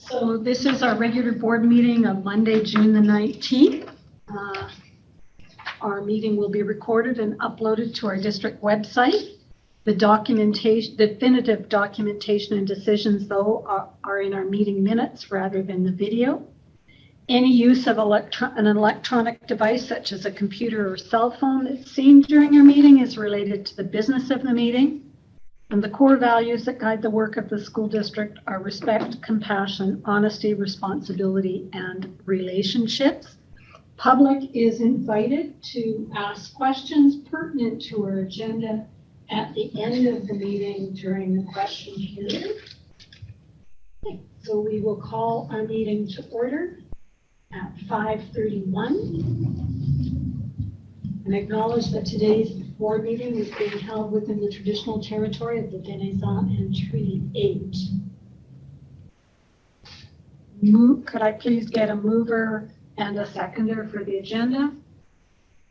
So this is our regular board meeting of Monday, June the 19th. Our meeting will be recorded and uploaded to our district website. The definitive documentation and decisions, though, are in our meeting minutes rather than the video. Any use of an electronic device, such as a computer or cell phone, that's seen during our meeting is related to the business of the meeting. And the core values that guide the work of the school district are respect, compassion, honesty, responsibility, and relationships. Public is invited to ask questions pertinent to our agenda at the end of the meeting during the question period. Okay, so we will call our meeting to order at 5:31 and acknowledge that today's board meeting is being held within the traditional territory of the Denizant and Treaty 8. Could I please get a mover and a seconder for the agenda?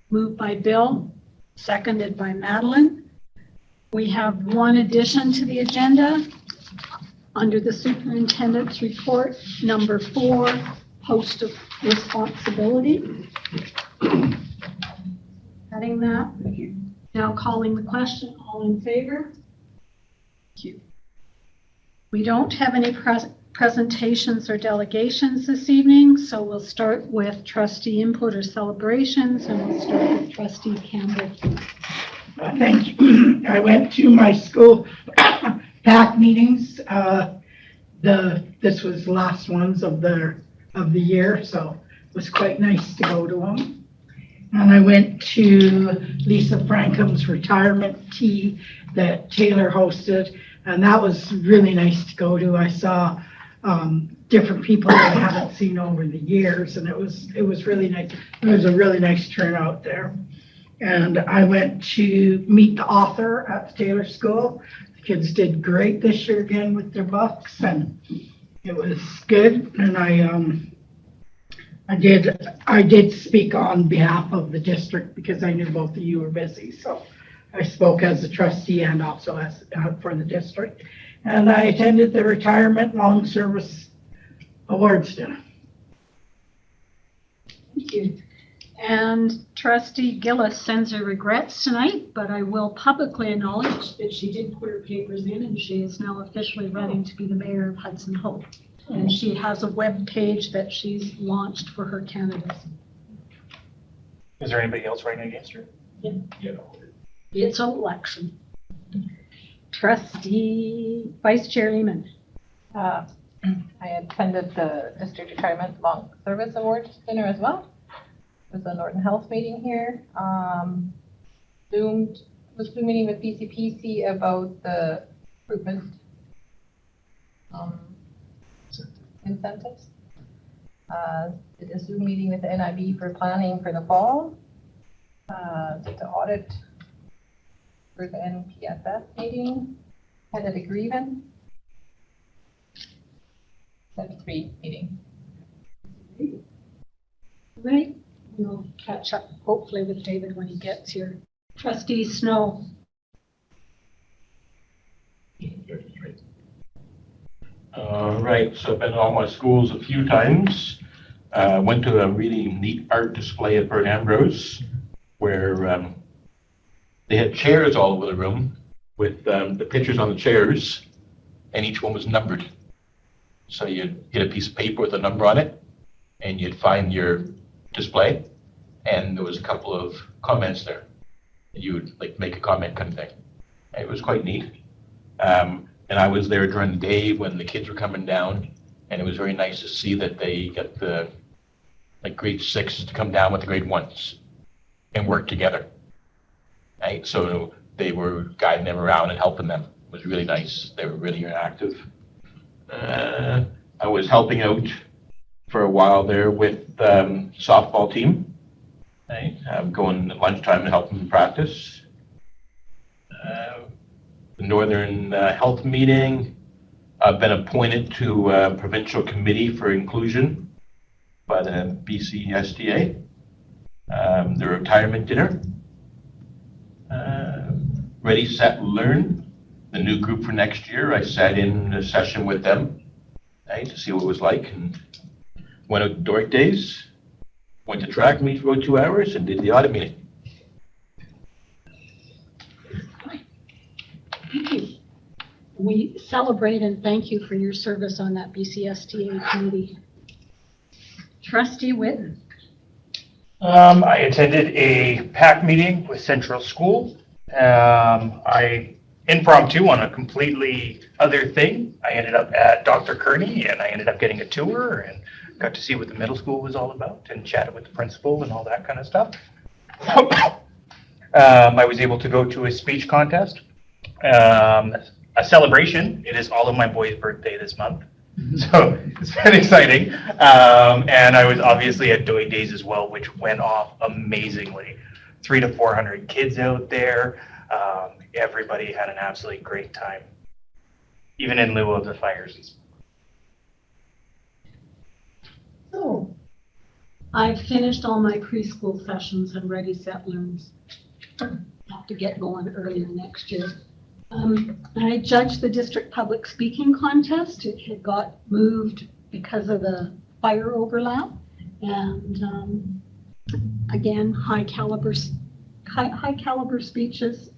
Moved by Bill, seconded by Madeline. We have one addition to the agenda under the superintendent's report, number 4, post of responsibility. Adding that. Thank you. Now calling the question, all in favor? Thank you. We don't have any presentations or delegations this evening, so we'll start with trustee input or celebrations, and we'll start with trustee Campbell. Thank you. I went to my school PAC meetings. This was the last ones of the year, so it was quite nice to go to them. And I went to Lisa Frankham's retirement tea that Taylor hosted, and that was really nice to go to. I saw different people that I haven't seen over the years, and it was really nice. It was a really nice turnout there. And I went to meet the author at the Taylor School. The kids did great this year again with their books, and it was good. And I did speak on behalf of the district because I knew both of you were busy. So I spoke as a trustee and also as for the district. And I attended the retirement long service awards dinner. Thank you. And trustee Gillis sends her regrets tonight, but I will publicly acknowledge that she did put her papers in and she is now officially running to be the mayor of Hudson Hope. And she has a web page that she's launched for her candidacy. Is there anybody else running against her? Yeah. Yeah. It's an election. Trustee Vice Chair Lehman. I attended the District Retirement Long Service Awards dinner as well. It was a Norton Health meeting here. Zoom meeting with PCPC about the recruitment incentives. Did a Zoom meeting with the NIB for planning for the fall. Did the audit for the NPSS meeting. Had a grievance. 7-3 meeting. Right. We'll catch up hopefully with David when he gets here. Trustee Snow. Right, so I've been to all my schools a few times. Went to a really neat art display at Burnt Ambrose where they had chairs all over the room with the pictures on the chairs, and each one was numbered. So you'd get a piece of paper with a number on it, and you'd find your display, and there was a couple of comments there. You would like make a comment kind of thing. It was quite neat. And I was there during the day when the kids were coming down, and it was very nice to see that they got the grade 6s to come down with the grade 1s and work together. Right? So they were guiding them around and helping them. It was really nice. They were really interactive. I was helping out for a while there with softball team. Right? Going at lunchtime and helping them practice. The Northern Health meeting. I've been appointed to a provincial committee for inclusion by the BC SDA. The retirement dinner. Ready, Set, Learn, the new group for next year. I sat in a session with them night to see what it was like, and went out to Doric Days, went to track meet for about 2 hours, and did the audit meeting. Thank you. We celebrate and thank you for your service on that BCSTA committee. Trustee Witten. I attended a PAC meeting with Central School. I impromptu on a completely other thing. I ended up at Dr. Kearney and I ended up getting a tour and got to see what the middle school was all about and chatted with the principal and all that kind of stuff. I was able to go to a speech contest, a celebration. It is all of my boys' birthday this month. So it's been exciting. And I was obviously at Doi Days as well, which went off amazingly. 300 to 400 kids out there. Everybody had an absolutely great time, even in lieu of the fires. So, I've finished all my preschool sessions and Ready, Set, Learns. Have to get going earlier next year. I judged the district public speaking contest. It had got moved because of the fire overlap. And again, high caliber speeches.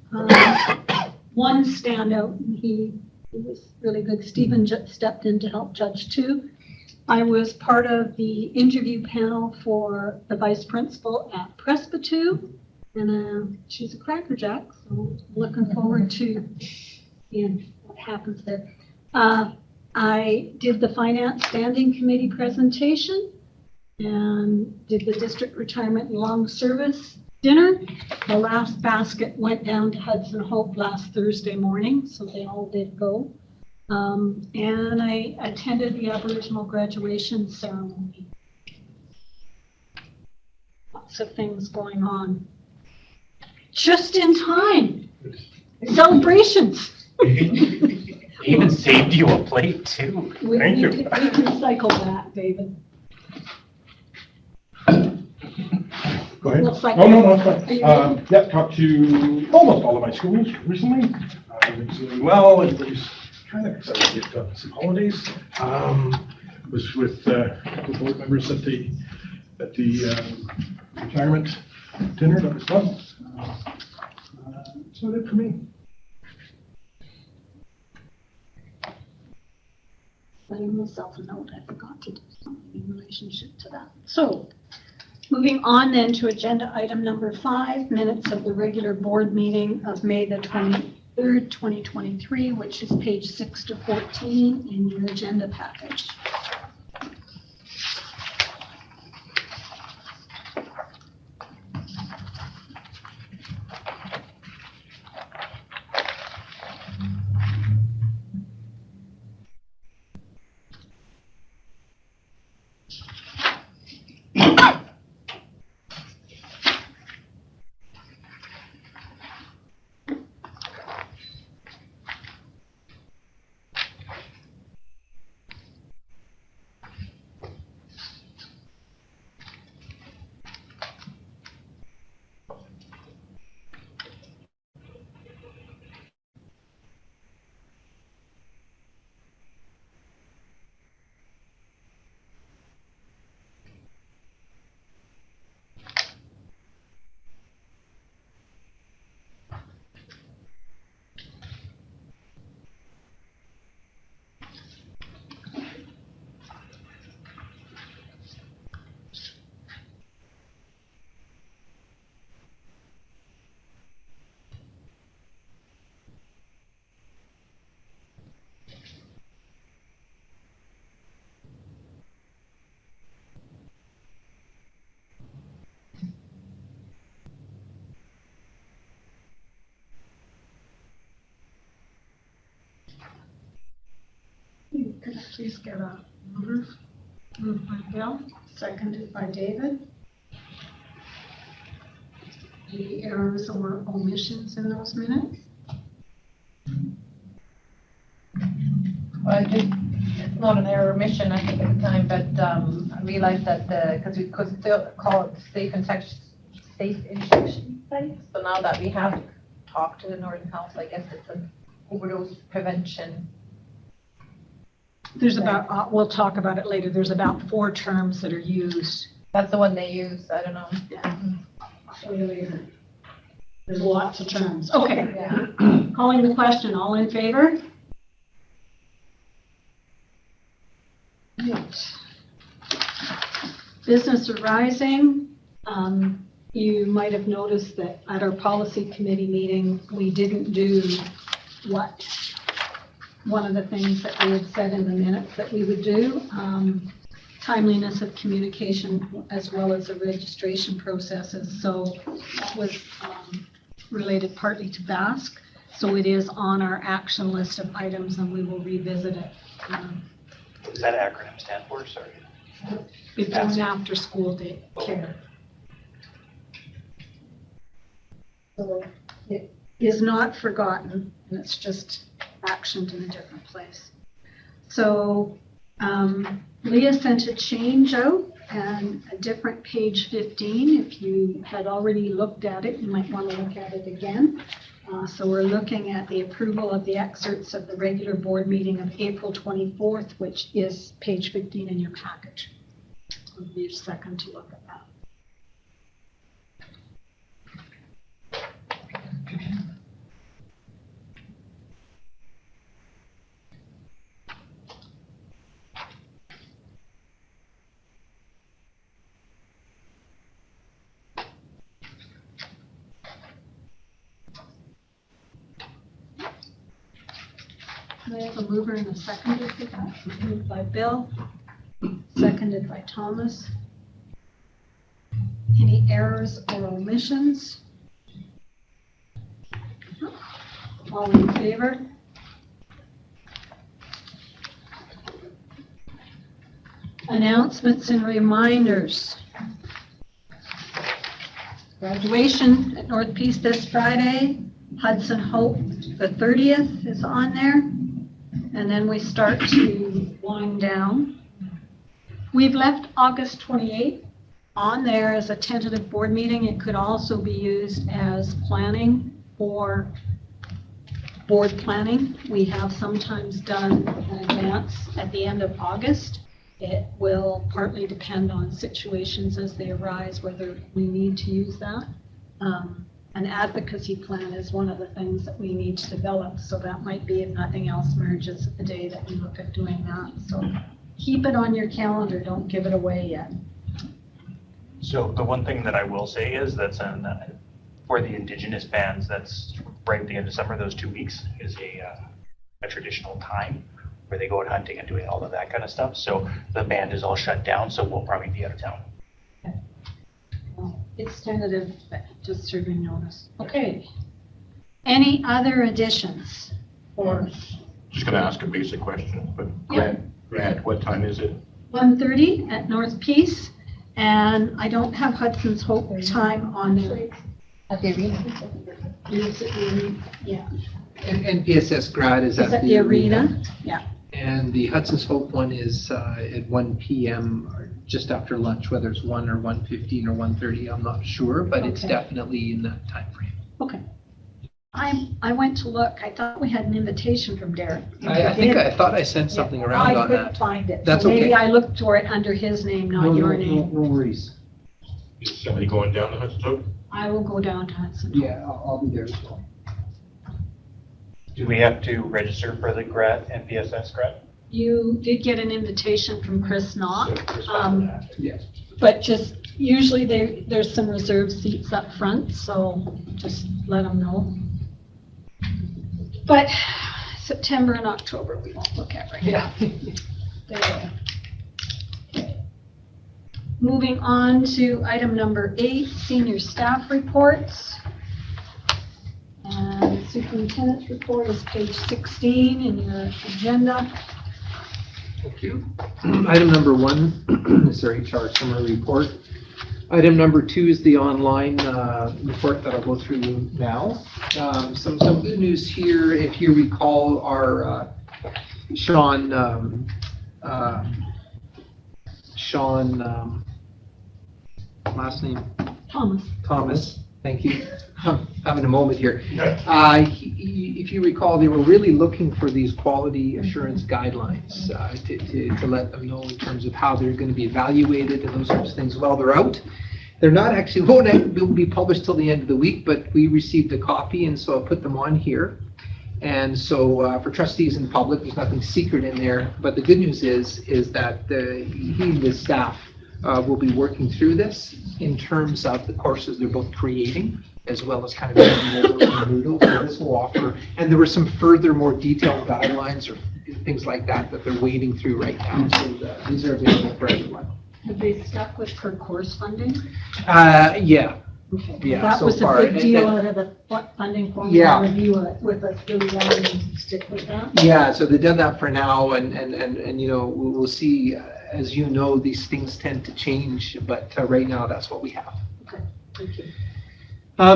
One standout, and he was really good. Stephen stepped in to help judge too. I was part of the interview panel for the vice principal at Presbyteau. And she's a crackerjack, so looking forward to seeing what happens there. I did the finance standing committee presentation and did the district retirement and long service dinner. The last basket went down to Hudson Hope last Thursday morning, so they all did go. And I attended the Aboriginal graduation ceremony. Lots of things going on. Just in time. Celebrations. Even saved you a plate too. Thank you. We can cycle that, David. Go ahead. We'll cycle. Oh, no, it's Are you fine. ready? Yeah, talked to almost all of my schools recently. Everything's doing well. Everybody's trying to get some holidays. Was with board members at the retirement dinner. That was fun. So that's it for me. Letting myself a note, I forgot to do something in relationship to that. So, moving on then to agenda item number 5, minutes of the regular board meeting of May the 23rd, 2023, which is page 6 to 14 in your agenda package. Could I please get a moved by Bill, seconded by David? Any errors or omissions in those minutes? Well, it's not an error omission, I think, at the time, but I realized that because we could still call it safe infection sites. So now that we have talked to the Northern Health, I guess it's an overdose prevention There's about, we'll talk about it later, there's about 4 terms that are used. That's the one they use, I don't know. Yeah. I'll show you later. There's lots of terms. Okay, Yeah. calling the question, all in favor? Right. Business arising. You might have noticed that at our policy committee meeting, we didn't do one of the things that we had said in the minutes that we would do. Timeliness of communication as well as the registration processes. So that was related partly to Basque. So it is on our action list of items and we will revisit it. What does that acronym stand for? Sorry. Before and after school day care. So it is not forgotten, and it's just actioned in a different place. So Leah sent a change out and a different page 15. If you had already looked at it, you might want to look at it again. So we're looking at the approval of the excerpts of the regular board meeting of April 24th, which is page 15 in your package. I'll give you a second to look at that. I have a mover and a seconder for that. Moved by Bill, seconded by Thomas. Any errors or omissions? All in favor? Announcements and reminders. Graduation at North Peace this Friday. Hudson Hope, the 30th is on there. And then we start to wind down. We've left August 28th on there as a tentative board meeting. It could also be used as planning for board planning. We have sometimes done in advance at the end of August. It will partly depend on situations as they arise, whether we need to use that. An advocacy plan is one of the things that we need to develop. So that might be, if nothing else merges, a day that we look at doing that. So keep it on your calendar. Don't give it away yet. So the one thing that I will say is that's for the Indigenous bands, that's right at the end of summer, those 2 weeks is a traditional time where they go out hunting and doing all of that kind of stuff. So the band is all shut down, so we'll probably be out of town. Well, it's tentative, but just serving notice. Okay. Any other additions? Or Just gonna ask a basic question, but Grant, what time is it? 1:30 at North Peace, and I don't have Hudson's Hope time on there. At the arena. Is it the, yeah, And PSS grad is is at that the arena? Yeah. And the Hudson's Hope one is at 1 p.m. or just after lunch, whether it's 1 or 1:15 or 1:30, I'm not sure, but it's Okay. definitely in that time frame. Okay. I went to look. I thought we had an invitation from Derek. I thought I sent something around I on couldn't that. find it. That's So maybe okay. I looked for it under his name, not your name. No worries. Is somebody going down to Hudson Hope? I will go down to Hudson. Yeah, I'll be there as well. Do we have to register for the grad and PSS grad? You did get an invitation from Chris Knock, Yes. but just usually there's some reserved seats up front, so just let them know. But September and October, we won't look at right now. Yeah. There. Moving on to item number 8, senior staff reports. And superintendent's report is page 16 in your agenda. Thank you. Item number 1 is our HR summary report. Item number 2 is the online report that I'll go through now. Some good news here. If you recall, our Sean, last name Thomas. Thomas. Thank you. I'm having a moment here. If you recall, they were really looking for these quality assurance guidelines to let them know in terms of how they're going to be evaluated and those sorts of things while they're out. They're not actually, won't be published till the end of the week, but we received a copy, and so I put them on here. And so for trustees and the public, there's nothing secret in there. But the good news is that he and his staff will be working through this in terms of the courses they're both creating, as well as kind of moving over to Moodle. So this will offer, and there were some further more detailed guidelines or things like that they're wading through right now. So these are available for everyone. Have they stuck with per course funding? Yeah. Okay. Yeah, That so was far, a big deal out of the funding Yeah. formula review with us really wanting to stick with that. Yeah, so they've done that for now, and you know, we'll see. As you know, these things tend to change, but right now, that's what we have. Okay, thank you.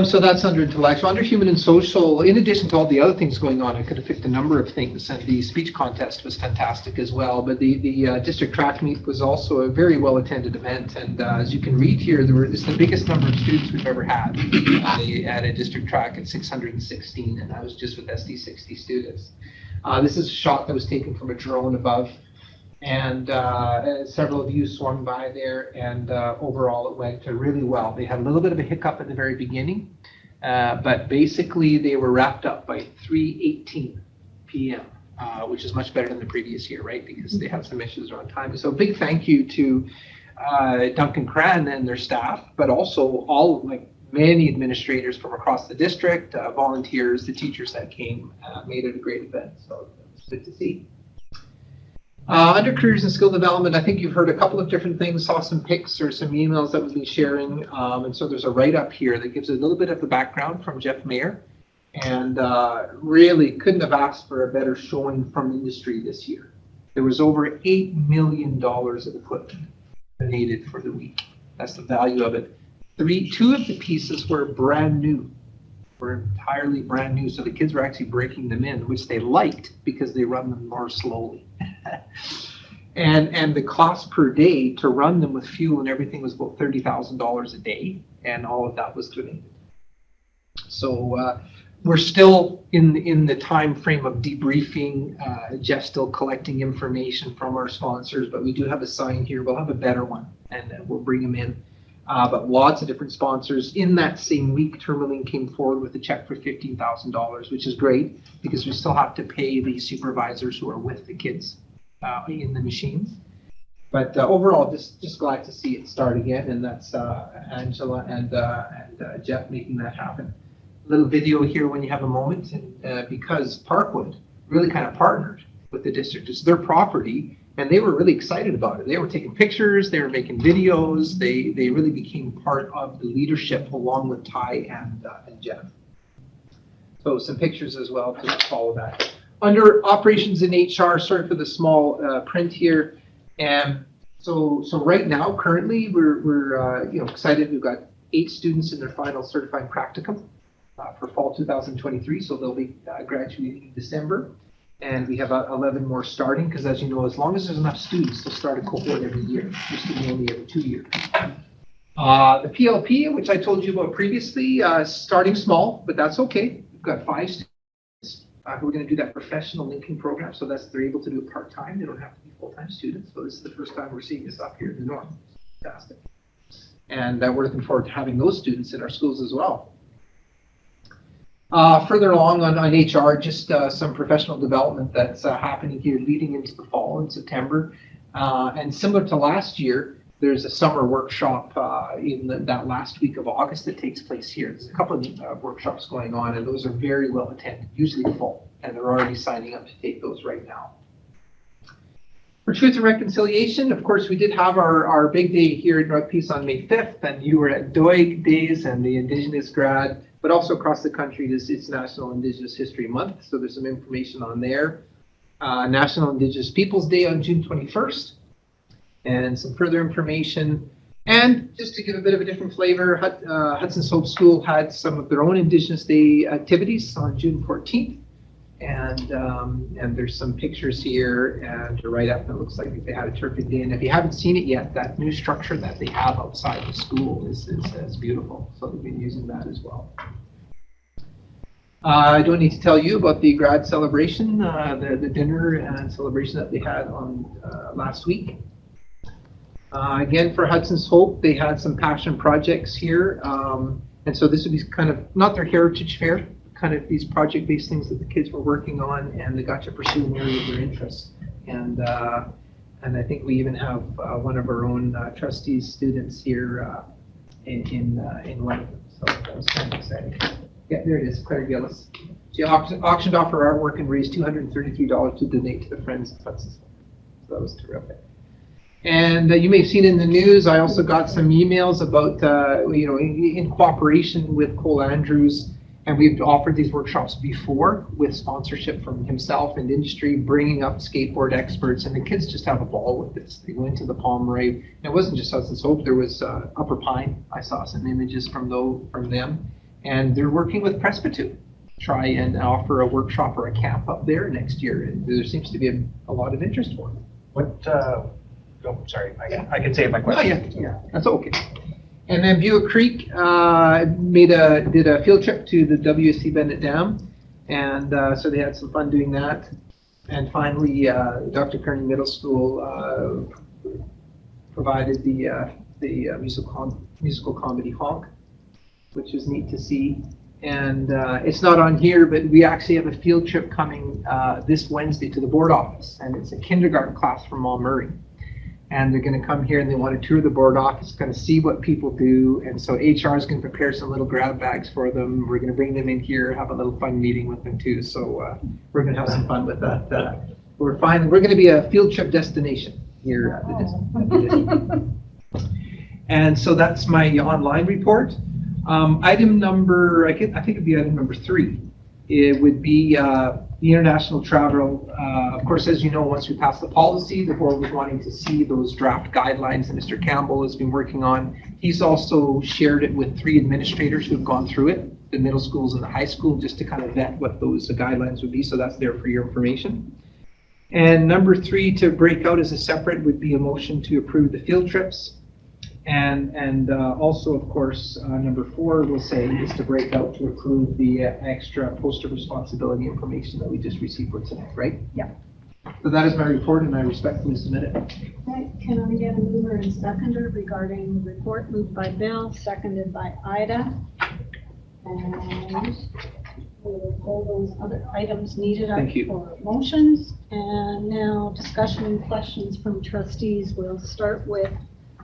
So that's under intellectual. Under human and social, in addition to all the other things going on, I could have picked a number of things, and the speech contest was fantastic as well. But the district track meet was also a very well-attended event, and as you can read here, it's the biggest number of students we've ever had at a district track at 616, and that was just with SD60 students. This is a shot that was taken from a drone above, and several of you swung by there, and overall it went really well. They had a little bit of a hiccup at the very beginning, but basically they were wrapped up by 3:18 p.m., which is much better than the previous year, right? Because they had some issues around time. So big thank you to Duncan Cran and their staff, but also many administrators from across the district, volunteers, the teachers that came, made it a great event. So it's good to see. Under careers and skill development, I think you've heard a couple of different things, saw some pics or some emails that we've been sharing. And so there's a write-up here that gives a little bit of the background from Jeff Mayer. And really couldn't have asked for a better showing from industry this year. There was over $8 million of equipment donated for the week. That's the value of it. Two of the pieces were brand new. Were entirely brand new, so the kids were actually breaking them in, which they liked because they run them more slowly. and the cost per day to run them with fuel and everything was about $30,000 a day, and all of that was donated. So we're still in the time frame of debriefing. Jeff's still collecting information from our sponsors, but we do have a sign here. We'll have a better one, and we'll bring them in. But lots of different sponsors. In that same week, Tourmaline came forward with a check for $15,000, which is great because we still have to pay the supervisors who are with the kids in the machines. But overall, just glad to see it start again, and that's Angela and Jeff making that happen. A little video here when you have a moment, and because Parkwood really kind of partnered with the district. It's their property. And they were really excited about it. They were taking pictures, they were making videos, they really became part of the leadership along with Ty and Jeff. So some pictures as well to follow that. Under operations in HR, sorry for the small print here. And so right now, currently, we're excited. We've got 8 students in their final certifying practicum for fall 2023. So they'll be graduating in December. And we have 11 more starting, because as you know, as long as there's enough students, they'll start a cohort every year. Used to be only every 2 years. The PLP, which I told you about previously, starting small, but that's okay. We've got 5 students who are going to do that professional linking program, so they're able to do it part-time. They don't have to be full-time students. So this is the first time we're seeing this up here in the north. Fantastic. And we're looking forward to having those students in our schools as well. Further along on HR, just some professional development that's happening here leading into the fall in September. And similar to last year, there's a summer workshop in that last week of August that takes place here. There's a couple of workshops going on, and those are very well attended, usually full, and they're already signing up to take those right now. For Truth and Reconciliation, of course, we did have our big day here at North Peace on May 5th, and you were at DOIG Days and the Indigenous Grad, but also across the country, it's National Indigenous History Month, so there's some information on there. National Indigenous Peoples Day on June 21st, and some further information. And just to give a bit of a different flavor, Hudson's Hope School had some of their own Indigenous Day activities on June 14th. And there's some pictures here and right up, it looks like they had a terrific day. And if you haven't seen it yet, that new structure that they have outside the school is beautiful. So they've been using that as well. I don't need to tell you about the grad celebration, the dinner and celebration that they had on last week. Again, for Hudson's Hope, they had some passion projects here. And so this would be kind of, not their heritage fair, kind of these project-based things that the kids were working on, and they got to pursue an area of their interest. And I think we even have one of our own trustees, students here in one of them. So that was kind of exciting. Yeah, there it is, Claire Gillis. She auctioned off her artwork and raised $233 to donate to the Friends of Hudson's Hope. So that was terrific. And you may have seen in the news, I also got some emails about, in cooperation with Cole Andrews, and we've offered these workshops before with sponsorship from himself and industry, bringing up skateboard experts, and the kids just have a ball with this. They go into the Pomeroy, and it wasn't just Hudson's Hope, there was Upper Pine. I saw some images from them, and they're working with Presbyterian, try and offer a workshop or a camp up there next year, and there seems to be a lot of interest for it. What, oh, sorry, I can save my question. Yeah, that's okay. And then Buick Creek did a field trip to the WSC Bennett Dam, and so they had some fun doing that. And finally, Dr. Kearney Middle School provided the musical comedy Honk, which was neat to see. And it's not on here, but we actually have a field trip coming this Wednesday to the board office, and it's a kindergarten class from Mall Murray. And they're going to come here and they want to tour the board office, kind of see what people do. And so HR is going to prepare some little grab bags for them. We're going to bring them in here, have a little fun meeting with them too. So we're going to have some fun with that. We're going to be a field trip destination here at the district. And so that's my online report. Item number, I think it'd be item number 3. It would be the international travel. Of course, as you know, once we passed the policy, the board was wanting to see those draft guidelines that Mr. Campbell has been working on. He's also shared it with 3 administrators who have gone through it, the middle schools and the high school, just to kind of vet what those guidelines would be. So that's there for your information. And number 3 to break out as a separate would be a motion to approve the field trips. And also, of course, number 4 we'll say is to break out to approve the extra poster responsibility information that we just received for tonight, right? Yeah. So that is my report, and I respectfully submit it. Right, can I get a mover and seconder regarding the report? Moved by Bill, seconded by Ida. And we'll pull those other items needed up Thank you. for motions. And now discussion and questions from trustees. We'll start with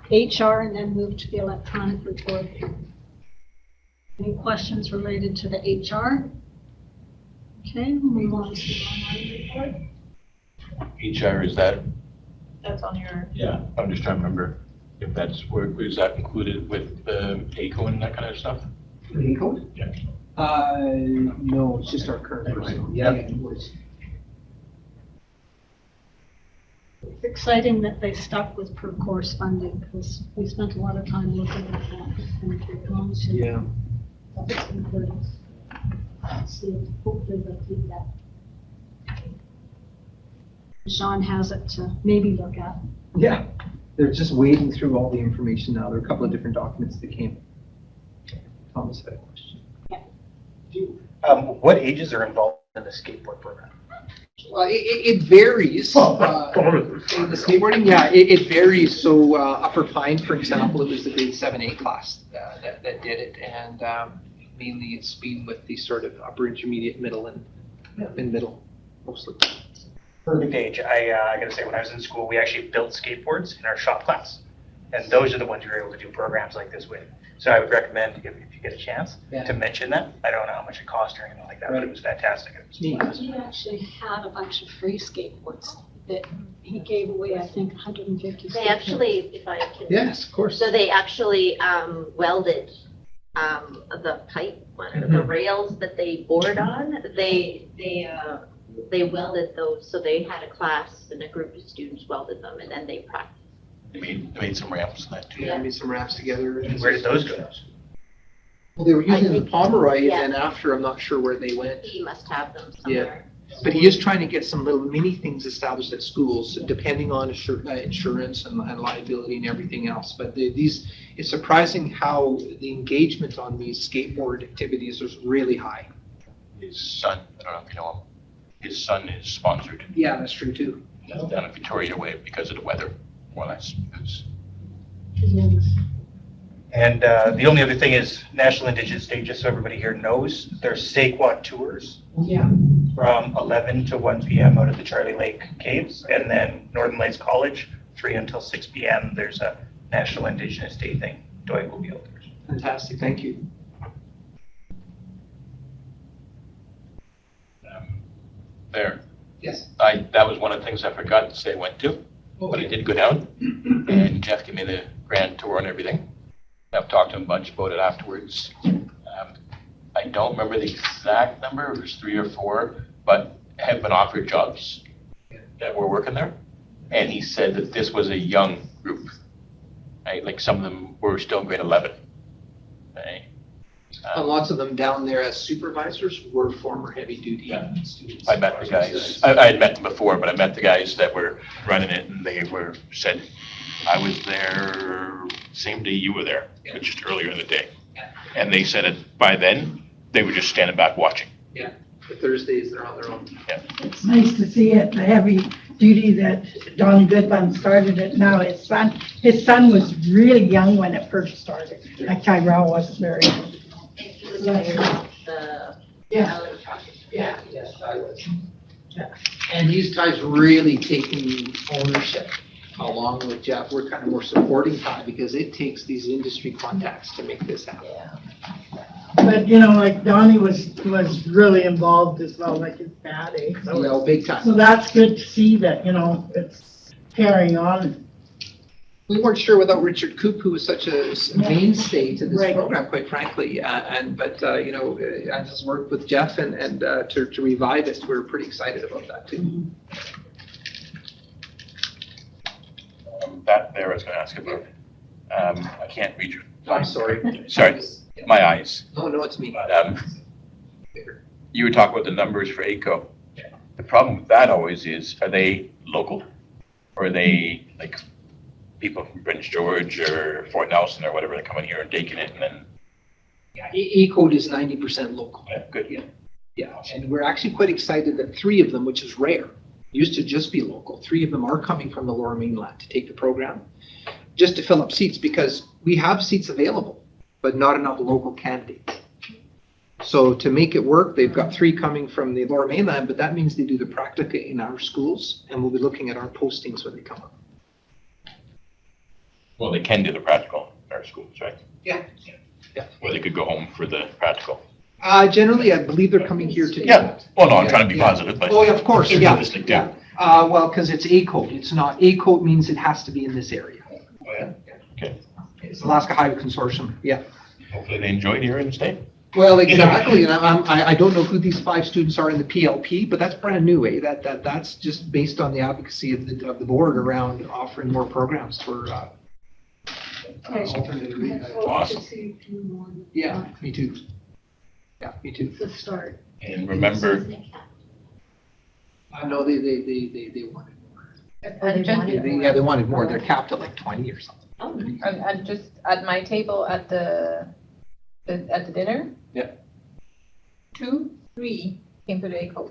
HR and then move to the electronic report. Any questions related to the HR? Okay, we'll move on to the online report. HR, is that, That's on your, yeah, I'm just trying to remember if that's, is that included with ACO and that kind of stuff? Code? Yeah. No, it's just our current person. Yeah, it was. It's exciting that they stuck with per course funding because we spent a lot of time looking at that. And it belongs to- Yeah. That's important. So hopefully they'll keep that. Sean has it to maybe look at. Yeah, they're just wading through all the information now. There are a couple of different documents that came. Thomas had a question. What ages are involved in the skateboard program? It varies. The skateboarding, yeah, it varies. So Upper Pine, for example, it was the grade 7A class that did it, and mainly it's been with the sort of upper intermediate, middle, and middle mostly. Perfect age. I gotta say, when I was in school, we actually built skateboards in our shop class. And those are the ones you're able to do programs like this with. So I would recommend, if you get a chance, to mention that. I don't know how much it cost or anything like that, but it was fantastic. It was Neat. fast. He actually had a bunch of free skateboards that he gave away, I think, 150. They actually, if I can. Yes, of course. So they actually welded the pipe, the rails that they board on, they welded those. So they had a class and a group of students welded them and then they practiced. They made some ramps and that too. Yeah, made some ramps together. Where did those go? Well, they were using I the think- Pomeroy, yeah. and then after, I'm not sure where they went. He must have them somewhere. But he is trying to get some little mini things established at schools, depending on insurance and liability and everything else. But it's surprising how the engagement on these skateboard activities is really high. His son, I don't know if you know him, his son is sponsored Yeah, that's true too. down in Victoria Way because of the weather, more or less. And the only other thing is National Indigenous Day, just so everybody here knows, there's Saquon tours Yeah. from 11 to 1 p.m. out of the Charlie Lake Caves. And then Northern Lights College, 3 until 6 p.m. There's a National Indigenous Day thing. Dwight will be out there. Fantastic, thank you. There, Yes. that was one of the things I forgot to say I went to, but I did go down. And Jeff gave me the grand tour and everything. I've talked to him a bunch about it afterwards. I don't remember the exact number, it was 3 or 4, but have been offered jobs that were working there. And he said that this was a young group, right? Like some of them were still in grade 11. Right? And lots of them down there as supervisors were former heavy duty students. I met the guys, I had met them before, but I met the guys that were running it and they said, I was there same day you were there, but just earlier in the day. And they said that by then, they were just standing back watching. Yeah, the Thursdays, they're on their own. It's nice to see it, the heavy duty that Don Goodman started it now. His son was really young when it first started. Like Tyrell was very. Yeah. Yeah, yes, I was. Yeah. And these guys really taking ownership along with Jeff. We're kind of more supporting time because it takes these industry contacts to make this happen. But, like Donnie was really involved as well, like his dad, eh? So, Big time. so that's good to see that, it's carrying on. We weren't sure without Richard Coop, who was such a mainstay to this Right. program, quite frankly. But I just worked with Jeff and to revive it. We're pretty excited about that too. That there I was gonna ask about. I can't read you. I'm sorry. Sorry, my eyes. No, it's me. You were talking about the numbers for ACO. The problem with that always is, are they local? Or are they like people from Prince George or Fort Nelson or whatever, they're coming here and taking it and then, E-code is 90% local. good. Yeah, and we're actually quite excited that 3 of them, which is rare, used to just be local. 3 of them are coming from the Lower Mainland to take the program, just to fill up seats because we have seats available, but not enough local candidates. So to make it work, they've got 3 coming from the Lower Mainland, but that means they do the practica in our schools, and we'll be looking at our postings when they come up. Well, they can do the practical in our schools, right? Yeah. Or they could go home for the practical. Generally, I believe they're coming here to do Yeah, that. well, no, I'm trying to be positive, but. Oh, yeah, of course, They're yeah. realistic, too. Well, because it's A-code, it's not, A-code means it has to be in this area. Oh, yeah? Okay. It's Alaska Highway Consortium, yeah. Hopefully they enjoy it here in the state. Well, exactly, and I don't know who these 5 students are in the PLP, but that's brand new, eh? That's just based on the advocacy of the board around offering more programs for alternative. Awesome. Yeah, me too. Yeah, me too. It's a start. And remember, No, they wanted more. And just, They wanted more. They're capped at like 20 or something. and just at my table at the dinner. Yeah. 2, 3 came to the ACO.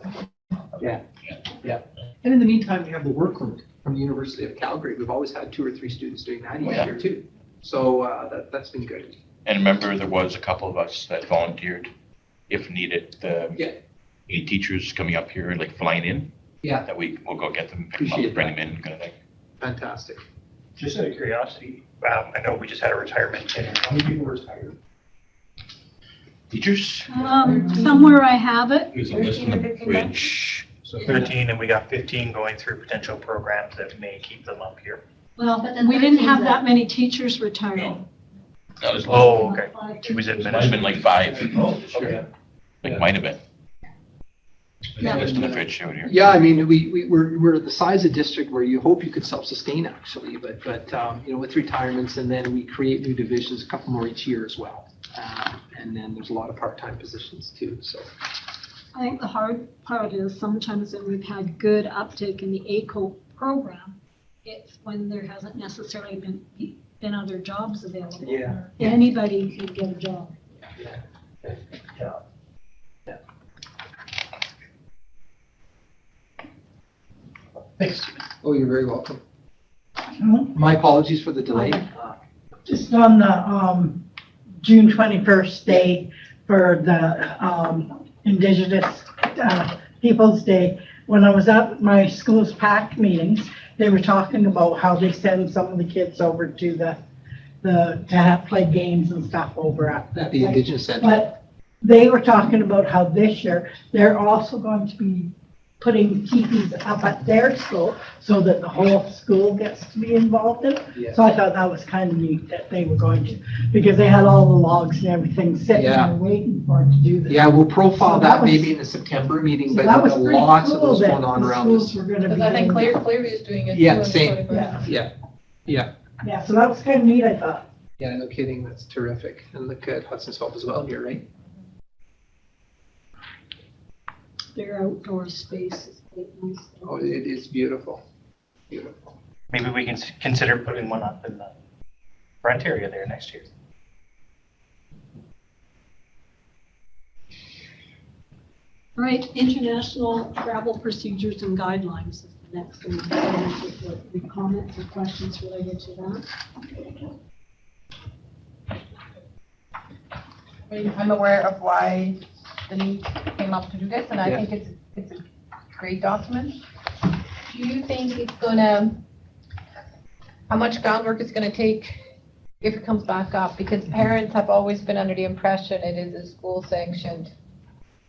And in the meantime, we have the workload from the University of Calgary. We've always had 2 or 3 students doing that each Yeah. year too. So that's been good. and remember there was a couple of us that volunteered if needed. Yeah. Any teachers coming up here, like flying in, Yeah, that we'll go get them, pick them Appreciate up, bring them in, kind of thing. fantastic. Just out of curiosity, I know we just had a retirement. And how many people retired? Teachers? Somewhere I have it. There's a list on the bridge. So 13, and we got 15 going through potential programs that may keep them up here. Well, we didn't have that many teachers retiring. That was, Oh, okay. He was might have been like 5. Oh, okay. Like might have been. Yeah. List on the bridge showed here. Yeah, I mean, we're the size of district where you hope you could self-sustain actually, but with retirements and then we create new divisions, a couple more each year as well. And then there's a lot of part-time positions too, so. I think the hard part is sometimes when we've had good uptake in the ACO program, it's when there hasn't necessarily been other jobs available. Yeah. Anybody can get a job. Thanks. Oh, you're very welcome. No? My apologies for the delay. Just on the June 21st day for the Indigenous Peoples' Day, when I was at my school's PAC meetings, they were talking about how they send some of the kids over to to have play games and stuff over at The Indigenous Center. But they were talking about how this year, they're also going to be putting teepees up at their school so that the whole school gets to be involved in it. Yeah. So I thought that was kind of neat that they were going to, because they had all the logs and everything sitting Yeah. there waiting for it to do this. Yeah, we'll profile So that that was- maybe in the September meeting, So but that was there's pretty lots of cool those that going on the around schools us. were gonna be Because I think doing Clearview is doing it. Yeah, too on the same. 21st. Yeah, Yeah, so that was kind of neat, I thought. yeah, no kidding, that's terrific. And look at Hudson's Hope as well here, right? Their outdoor space is quite nice. Oh, it is beautiful, beautiful. Maybe we can consider putting one up in the front area there next year. All right, international travel procedures and guidelines is the next one. Any comments or questions related to that? I'm aware of why the need came up to do this, and I Yeah. think it's a great document. Do you think it's gonna, how much groundwork it's gonna take if it comes back up? Because parents have always been under the impression it is a school sanctioned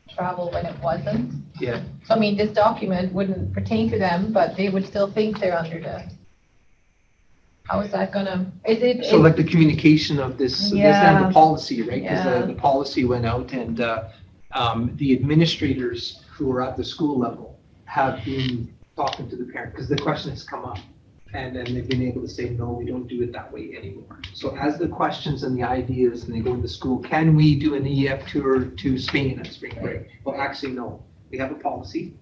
travel when it wasn't. Yeah. So I mean, this document wouldn't pertain to them, but they would still think they're under the, how is that gonna, is it? So like the communication of this and Yeah. the policy, right? Yeah. Because the policy went out and the administrators who are at the school level have been talking to the parent, because the question has come up. And then they've been able to say, no, we don't do it that way anymore. So as the questions and the ideas, and they go into school, can we do an EF tour to Spain at spring break? Well, actually, no. We have a policy.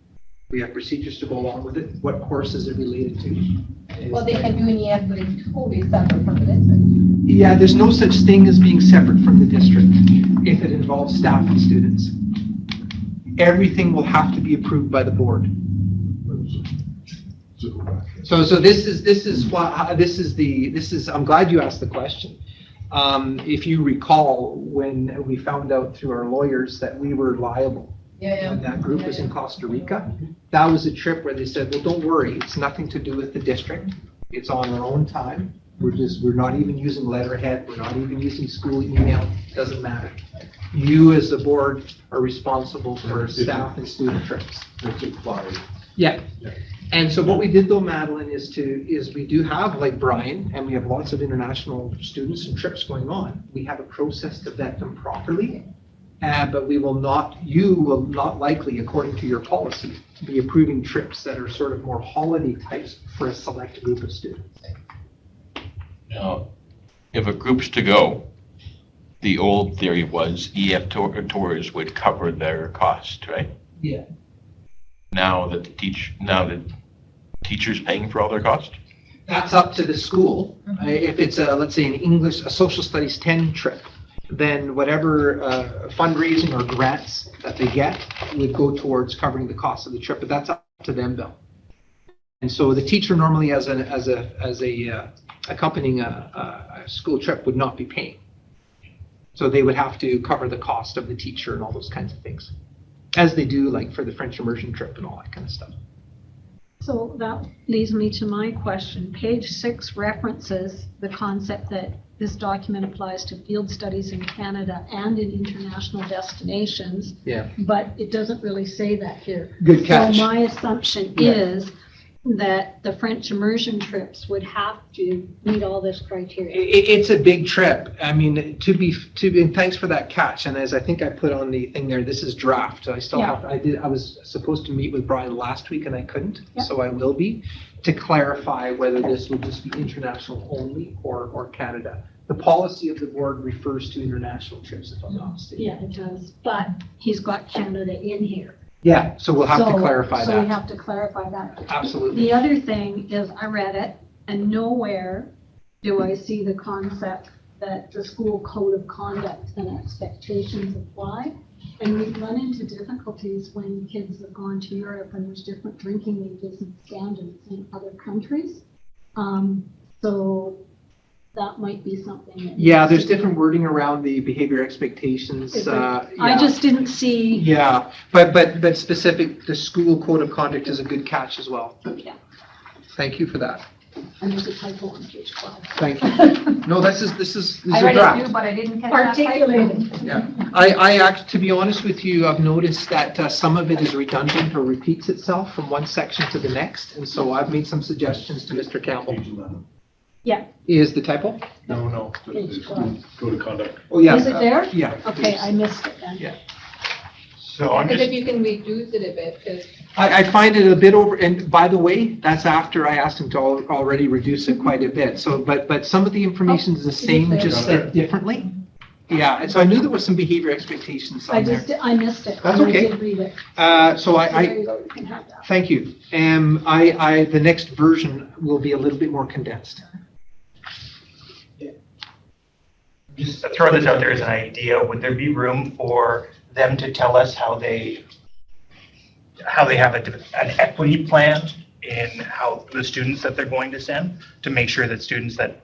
We have procedures to go along with it. What course is it related to? Well, they can do an EF, but it's totally separate from the district. Yeah, there's no such thing as being separate from the district if it involves staff and students. Everything will have to be approved by the board. So this is, I'm glad you asked the question. If you recall, when we found out through our lawyers that we were liable, and that group was in Costa Rica, that was a trip where they said, well, don't worry, it's nothing to do with the district. It's on our own time. We're not even using letterhead. We're not even using school email. Doesn't matter. You as the board are responsible for staff and student trips. It's implied. Yeah. And so what we did though, Madeline, is we do have, like Brian, and we have lots of international students and trips going on. We have a process to vet them properly, but you will not likely, according to your policy, be approving trips that are sort of more holiday types for a select group of students. Now, if a group's to go, the old theory was EF tours would cover their cost, right? Yeah. Now that teacher's paying for all their cost? That's up to the school. If it's let's say a social studies 10 trip, then whatever fundraising or grants that they get would go towards covering the cost of the trip, but that's up to them though. And so the teacher normally as a accompanying a school trip would not be paying. So they would have to cover the cost of the teacher and all those kinds of things, as they do like for the French immersion trip and all that kind of stuff. So that leads me to my question. Page 6 references the concept that this document applies to field studies in Canada and in international destinations. Yeah. But it doesn't really say that here. Good catch. So my assumption is that the French immersion trips would have to meet all this criteria. It's a big trip. I mean, and thanks for that catch. And as I think I put on the thing there, this is draft. I still Yeah. I was supposed to meet with Brian last week and I couldn't, Yeah. so I will be, to clarify whether this would just be international only or Canada. The policy of the board refers to international trips, if I'm not mistaken. Yeah, it does, but he's got Canada in here. Yeah, so we'll have to So- clarify So we that. have to clarify that. Absolutely. The other thing is I read it and nowhere do I see the concept that the school code of conduct and expectations apply. And we've run into difficulties when kids have gone to Europe and there's different drinking ages and standards in other countries. So that might be something that. Yeah, there's different wording around the behavior expectations. Is there- I I just didn't see. Yeah, but specific, the school code of conduct is a good catch as well. Okay. Thank you for that. And there's a typo on page 12. Thank you. No, this is I a read it draft. too, but I didn't catch that. Articulated. Yeah, I act, to be honest with you, I've noticed that some of it is redundant or repeats itself from one section to the next. And so I've made some suggestions to Mr. Campbell. Page 11. Is the typo? No, the school code of conduct. Oh, yeah. Is it there? Yeah. Okay, I missed it then. Yeah. So I'm Because if just, you can reduce it a bit, because I find it a bit over, and by the way, that's after I asked him to already reduce it quite a bit. So, but some of the information is the same, just said differently. Yeah, and so I knew there was some behavior expectations I on there. I missed it. That's I okay. did read it. So So I, there you go, you can have that. thank you. The next version will be a little bit more condensed. just to throw this out there as an idea, would there be room for them to tell us how they have an equity plan in how the students that they're going to send, to make sure that students that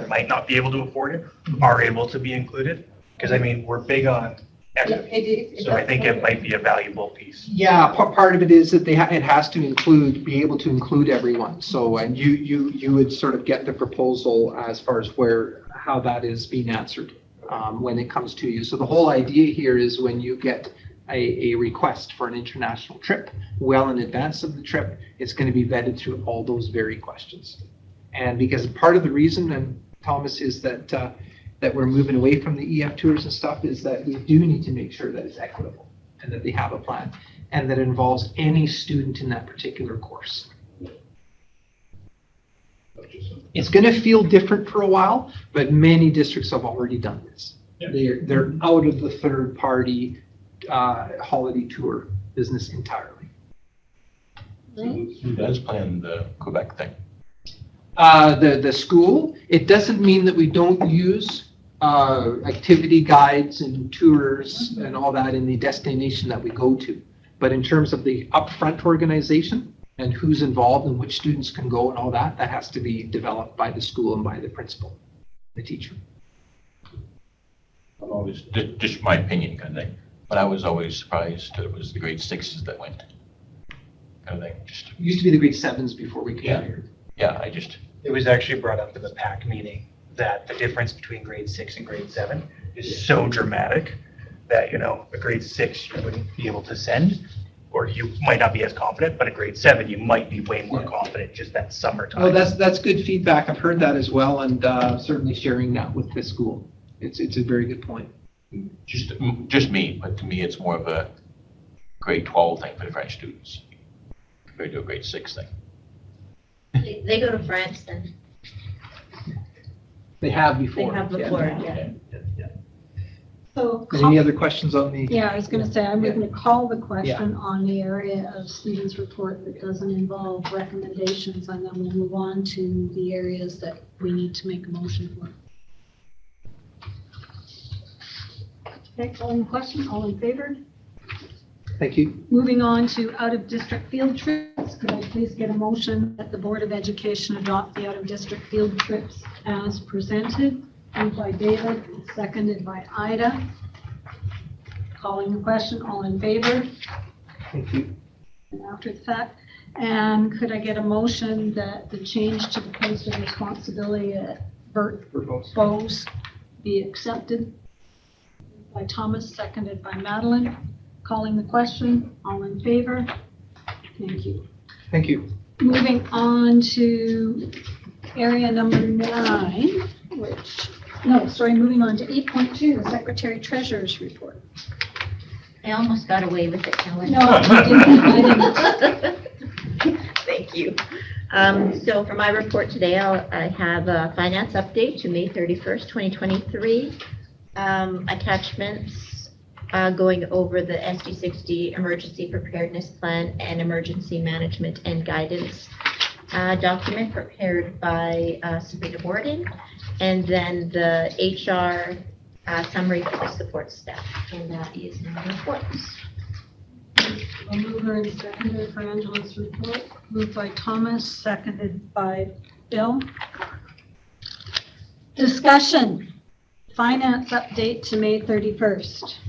might not be able to afford it are able to be included? Because I mean, we're big on equity, so I think it might be a valuable piece. Yeah, part of it is that it has to be able to include everyone. So, and you would sort of get the proposal as far as how that is being answered when it comes to you. So the whole idea here is when you get a request for an international trip, well in advance of the trip, it's going to be vetted through all those very questions. And because part of the reason, and Thomas, is that we're moving away from the EF tours and stuff, is that we do need to make sure that it's equitable and that they have a plan and that it involves any student in that particular course. It's going to feel different for a while, but many districts have already done this. Yeah. They're out of the third party holiday tour business entirely. Who does plan the Quebec thing? The school, it doesn't mean that we don't use activity guides and tours and all that in the destination that we go to. But in terms of the upfront organization and who's involved and which students can go and all that, that has to be developed by the school and by the principal, the teacher. I'm always, just my opinion kind of thing, but I was always surprised that it was the grade sixes that went. Kind of thing, just, It used to be the grade sevens before we came Yeah. here. yeah, It was actually brought up in the PAC meeting that the difference between grade 6 and grade 7 is so dramatic that, a grade 6 you wouldn't be able to send, or you might not be as confident, but a grade 7 you might be way more Yeah. confident just that summertime. Oh, that's good feedback. I've heard that as well, and certainly sharing that with the school. It's a very good point. just me, but to me, it's more of a grade 12 thing for the French students compared to a grade 6 thing. They go to France then. They have They before. have yeah. before, yeah. So, Any other questions on the? yeah, I was going to say, I'm going to call the question on the area of Stephen's report that doesn't involve recommendations, and then we'll move on to the areas that we need to make a motion for. Okay, calling the question, all in favor? Thank you. Moving on to out-of-district field trips, could I please get a motion that the Board of Education adopt the out-of-district field trips as presented? Moved by David, seconded by Ida. Calling the question, all in favor? Thank you. And after the fact, and could I get a motion that the change to the post of responsibility at Bert For both. Bose be accepted? By Thomas, seconded by Madeline. Calling the question, all in favor? Thank you. Thank you. Moving on to area number 9, moving on to 8.2, the Secretary Treasurer's Report. I almost got away with it, Helen. No, I didn't. Thank you. So for my report today, I have a finance update to May 31st, 2023. Attachments going over the SD60 Emergency Preparedness Plan and Emergency Management and Guidance document prepared by Sabrina Borden, and then the HR summary for the support staff, and that is my report. A mover and seconder for Angela's report, moved by Thomas, seconded by Bill. Discussion, finance update to May 31st.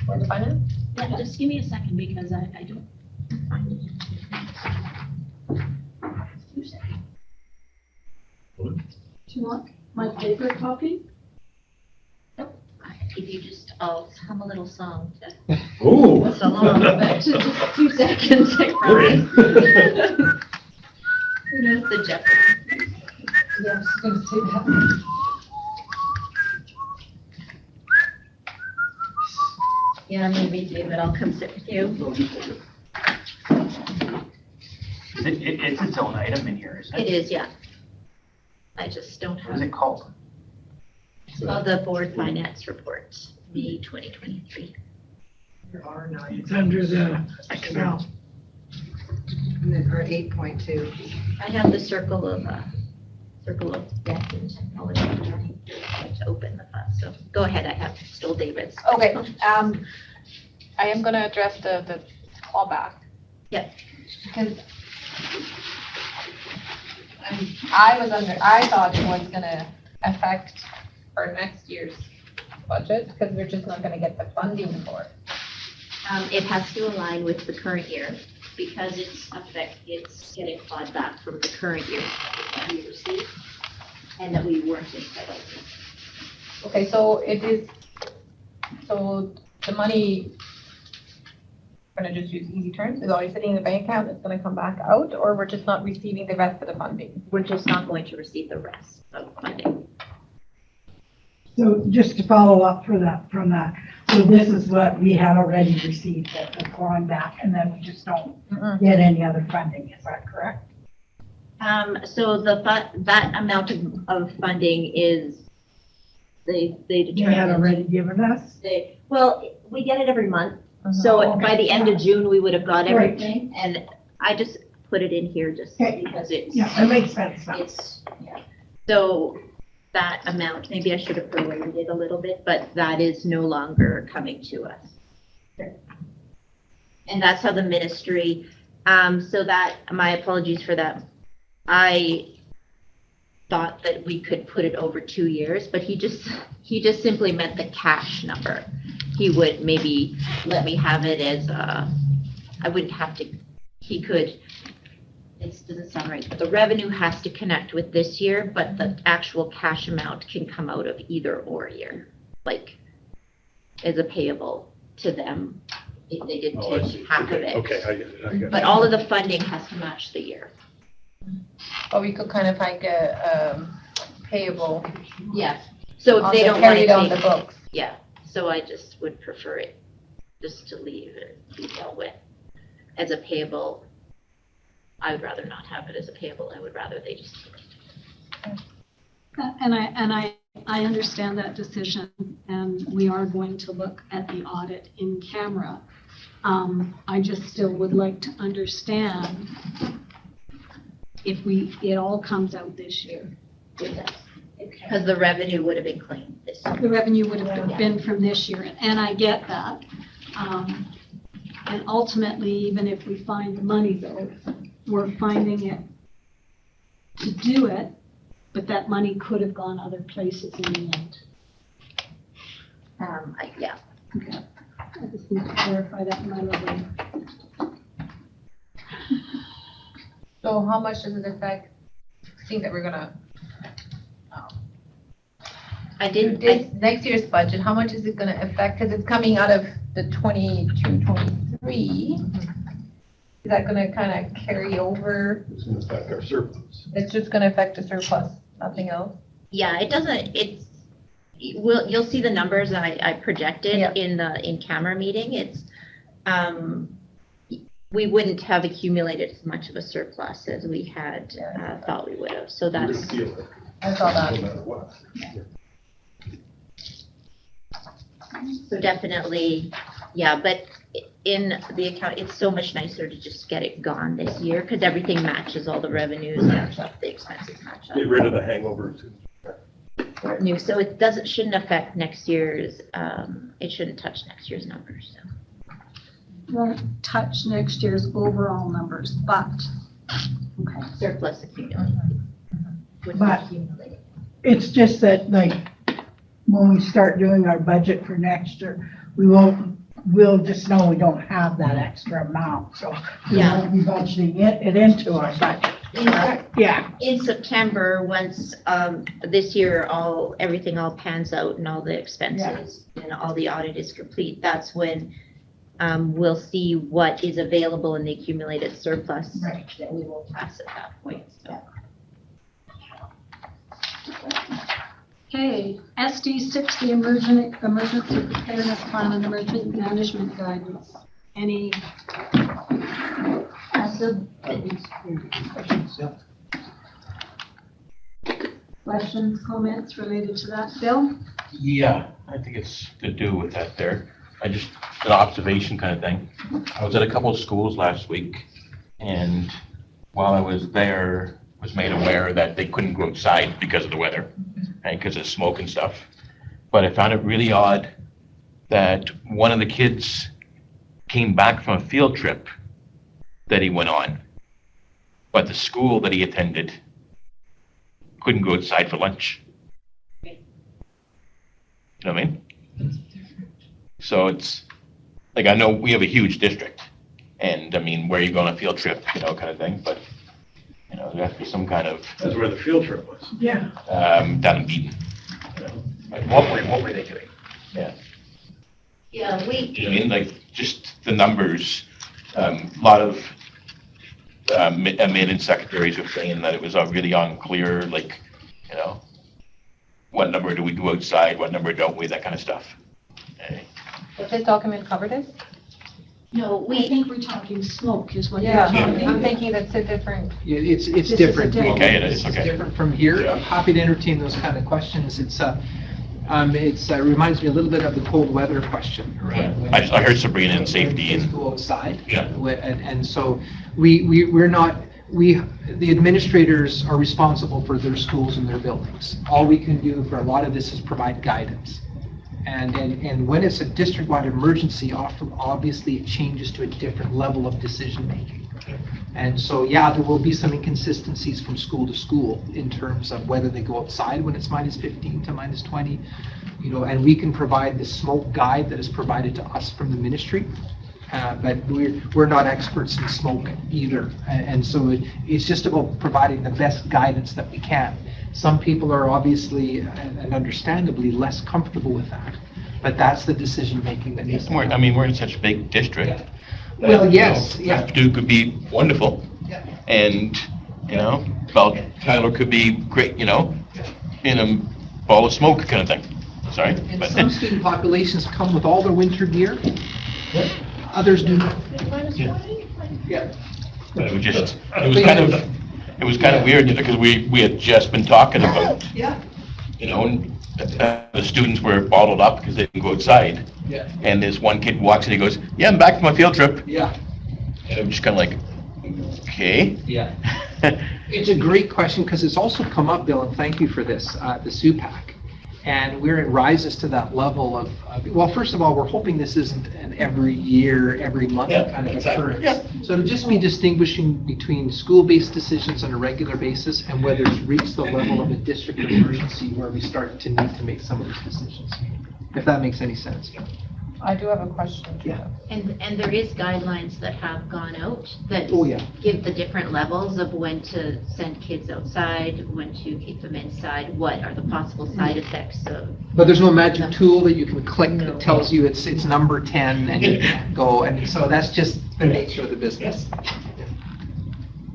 Where's the finance? Yeah, just give me a second because I don't find it. 2 seconds. Do you want my paper copy? If you just, I'll hum a little song to Oh. what's along, but just 2 seconds, I promise. Who knows the Jeopardy? Yeah, I was just gonna say that. Yeah, maybe, David, I'll come sit with you. It's its own item in here, isn't It it? is, yeah. I just don't What have is it called? all the board finance reports, May 2023. It's under the Excel. Or 8.2. I have the circle of death and technology to open the file, so go ahead, I have still David's. Okay, I am gonna address the callback. Yep. Because I thought it was gonna affect our next year's budget, because we're just not gonna get the funding for it. It has to align with the current year because it's getting clawed back from the current year that we received and that we weren't entitled to. Okay, so so the money, I'm gonna just use easy terms, is already sitting in the bank account, it's gonna come back out, or we're just not receiving the rest of the funding? We're just not going to receive the rest of funding. So just to follow up from that, so this is what we had already received, the clawing back, and then we just don't get any other funding, is that correct? So that amount of funding is, they They had determined, already given us? well, we get it every month. So Oh, okay. by the end of June, we would have got Right. everything, and I just put it in here just Okay. because it's. Yeah, that makes sense now. Yeah. So that amount, maybe I should have prorated it a little bit, but that is no longer coming to us. And that's how the ministry, so that, my apologies for that. I thought that we could put it over 2 years, but he just simply meant the cash number. He would maybe let me have it as, I wouldn't have to, he could, it doesn't sound right, but the revenue has to connect with this year, but the actual cash amount can come out of either or year, like as a payable to them if they didn't Oh, I take see. half of it. Okay, I get it, I get it. But all of the funding has to match the year. Or we could kind of like a payable. Yeah. So if on they the- don't want carried to on the take, books. yeah, so I just would prefer it just to leave it be dealt with as a payable. I would rather not have it as a payable. I would rather they just take it. And I understand that decision, and we are going to look at the audit in camera. I just still would like to understand if it all comes out this year. Because the revenue would have been claimed this year. The revenue would have been from this year, and I get that. And ultimately, even if we find the money though, we're finding it to do it, but that money could have gone other places in the end. Yeah. Okay. I just need to clarify that in my lovely. So how much does it affect, seeing that we're gonna I didn't, This next year's budget, how much is it gonna affect? Because it's coming out of the 22, 23. Is that gonna kind of carry over? It's going to affect our surplus. It's just gonna affect the surplus, nothing else? yeah, it doesn't, you'll see the numbers I projected Yeah. in camera meeting. It's, we wouldn't have accumulated as much of a surplus as we had thought we would have. So We're going that's, to feel it, I saw that. no matter what. so definitely, yeah, but in the account, it's so much nicer to just get it gone this year because everything matches, all the revenues match up, the expenses match Get up. rid of the hangover. New, so it shouldn't affect next year's, it shouldn't touch next year's numbers, so. Won't touch next year's overall numbers, but, okay. Surplus accumulated. Would But- accumulate. It's just that, like, when we start doing our budget for next year, we'll just know we don't have that extra amount, so we Yeah. won't be budgeting it into our budget. Yeah, In September, once this year, everything all pans out and all the expenses and all the audit is complete, that's when we'll see what is available in the accumulated surplus. Right. That we will pass at that point, so. Okay, SD 60 emergency preparedness plan and emergency management guidance. Any questions, comments related to that? Bill? Yeah, I think it's to do with that there. An observation kind of thing. I was at a couple of schools last week, and while I was there, was made aware that they couldn't go outside because of the weather, and because of smoke and stuff. But I found it really odd that one of the kids came back from a field trip that he went on, but the school that he attended couldn't go outside for lunch. You know what I mean? So it's, like, I know we have a huge district, and I mean, where you go on a field trip, kind of thing, but, there has to be some kind of, That's where the field trip was. yeah. down in Beaton. Like, what were they doing? Yeah, You know what I mean? Like, just the numbers, a lot of admin secretaries were saying that it was really unclear, like, what number do we go outside, what number don't we, that kind of stuff. Does this document cover this? no, I think we're talking smoke is what you're Yeah, talking I'm about. thinking that's a different. It's is a different. different- Okay, it is, It's okay. different from here. Yeah. I'm happy to entertain those kind of questions. It reminds me a little bit of the cold weather question, right? I heard Sabrina in safety Kids and, go outside. Yeah. And so the administrators are responsible for their schools and their buildings. All we can do for a lot of this is provide guidance. And when it's a district-wide emergency, obviously it changes to a different level of decision-making. And so, yeah, there will be some inconsistencies from school to school in terms of whether they go outside when it's -15 to -20, and we can provide the smoke guide that is provided to us from the ministry. But we're not experts in smoke either. And so it's just about providing the best guidance that we can. Some people are obviously and understandably less comfortable with that, but that's the decision-making that needs to happen. we're in such a big district. Well, yes, yeah. Duke could be wonderful, Yeah. and, Bell Tyler could be great, in a ball of smoke kind of thing. Sorry. And but- some student populations come with all their winter gear. Others do not. Yeah. But it was kind of weird, because we had just been talking about, Yeah. and the students were bottled up because they didn't go outside. Yeah. And this one kid walks in, he goes, "Yeah, I'm back from my field trip." Yeah. And I'm just kind of like, okay. Yeah. It's a great question because it's also come up, Bill, and thank you for this, the SUPAC. And where it rises to that level of, well, first of all, we're hoping this isn't an every year, every month Yeah, kind of exactly. occurrence. Yeah. So it'll just be distinguishing between school-based decisions on a regular basis and whether it's reached the level of a district emergency where we start to need to make some of those decisions, if that makes any sense. I do have a question. Yeah. And there is guidelines that have gone out that Oh, yeah. give the different levels of when to send kids outside, when to keep them inside, what are the possible side effects of. But there's no magic tool that you can click that tells you it's number 10 and you can't go. And so that's just the nature of the business.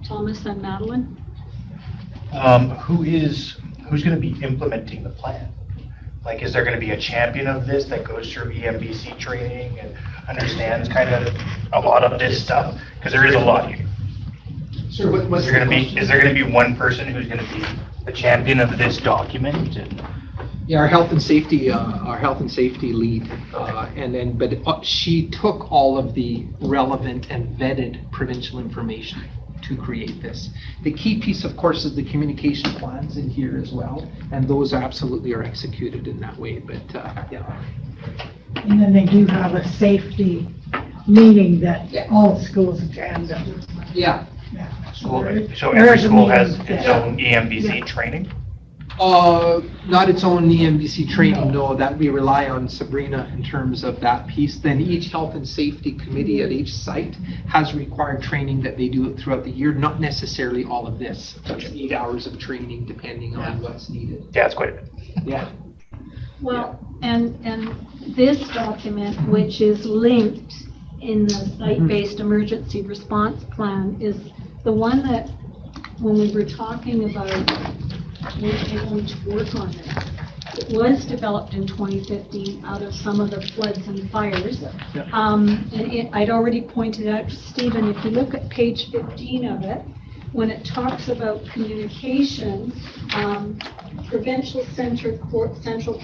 Thomas and Madeline? Who's going to be implementing the plan? Like, is there going to be a champion of this that goes through EMBC training and understands kind of a lot of this stuff? Because there is a lot here. Sure, Is there going to be one person who's going to be the champion of this document? And Yeah, our health and safety lead, but she took all of the relevant and vetted provincial information to create this. The key piece, of course, is the communication plans in here as well, and those absolutely are executed in that way, but, yeah. And then they do have a safety meeting that all schools attend. Yeah. so There's every a school has meeting, its yeah. own EMBC training? Not its own EMBC training, no, that we rely on Sabrina in terms of that piece. Then each health and safety committee at each site has required training that they do throughout the year, not necessarily all of this. It's 8 hours of training depending on what's needed. Yeah, it's quite a bit. Yeah. Well, and this document, which is linked in the site-based emergency response plan, is the one that, when we were talking about we're going to work on it. It was developed in 2015 out of some of the floods and fires. I'd already pointed out to Stephen, if you look at page 15 of it, when it talks about communication, provincial central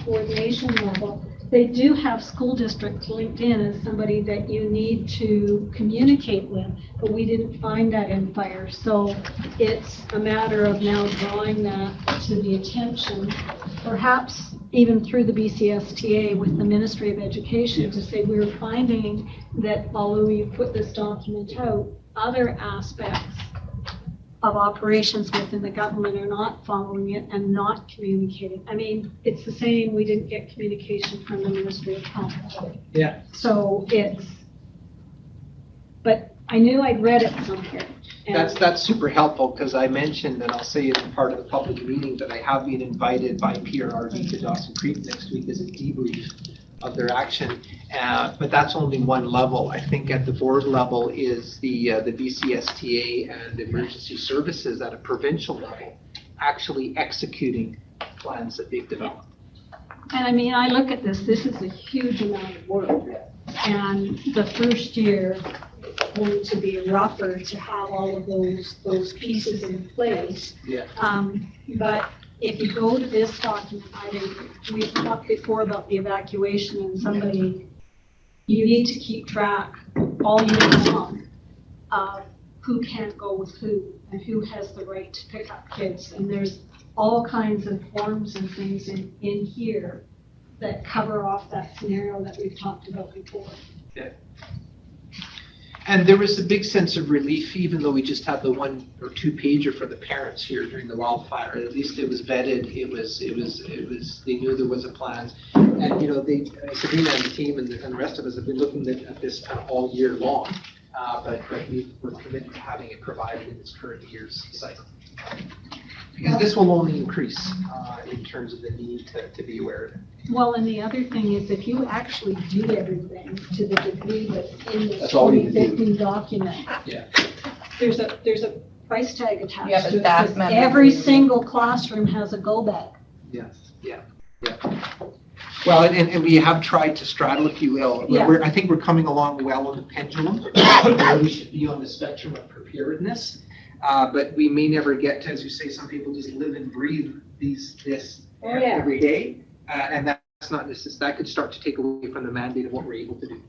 coordination level, they do have school districts linked in as somebody that you need to communicate with, but we didn't find that in fire. So it's a matter of now drawing that to the attention, perhaps even through the BCSTA with the Ministry of Education, to say we're finding that although you put this document out, other aspects of operations within the government are not following it and not communicating. I mean, it's the same, we didn't get communication from the Ministry of Health. Yeah. So but I knew I'd read it somewhere. And That's super helpful, because I mentioned, and I'll say it as part of the public meeting, that I have been invited by PRRD to Dawson Creek next week as a debrief of their action, but that's only one level. I think at the board level is the BCSTA and emergency services at a provincial level actually executing plans that they've developed. And I mean, I look at this is a huge amount of work. And the first year is going to be rougher to have all of those pieces in place. Yeah. But if you go to this document, we've talked before about the evacuation, and you need to keep track all year long of who can't go with who and who has the right to pick up kids. And there's all kinds of forms and things in here that cover off that scenario that we've talked about before. Yeah. And there was a big sense of relief, even though we just had the 1 or 2 pager for the parents here during the wildfire. At least it was vetted. It was. They knew there was a plan, and Sabrina and the team and the rest of us have been looking at this kind of all year long. But we're committed to having it provided in this current year's cycle, because this will only increase in terms of the need to be aware of it. Well, and the other thing is, if you actually do everything to the degree that's in this That's all we can do. 2015 document, Yeah. there's a price tag attached You have a to it. staff 'Cause member. every single classroom has a go bag. Yes. Yeah. Well, and we have tried to straddle, if you will. Yeah. I think we're coming along well on the pendulum, where we should be on the spectrum of preparedness. But we may never get to, as you say, some people just live and breathe this every day. And that's not necessary. That could start to take away from the mandate of what we're able to do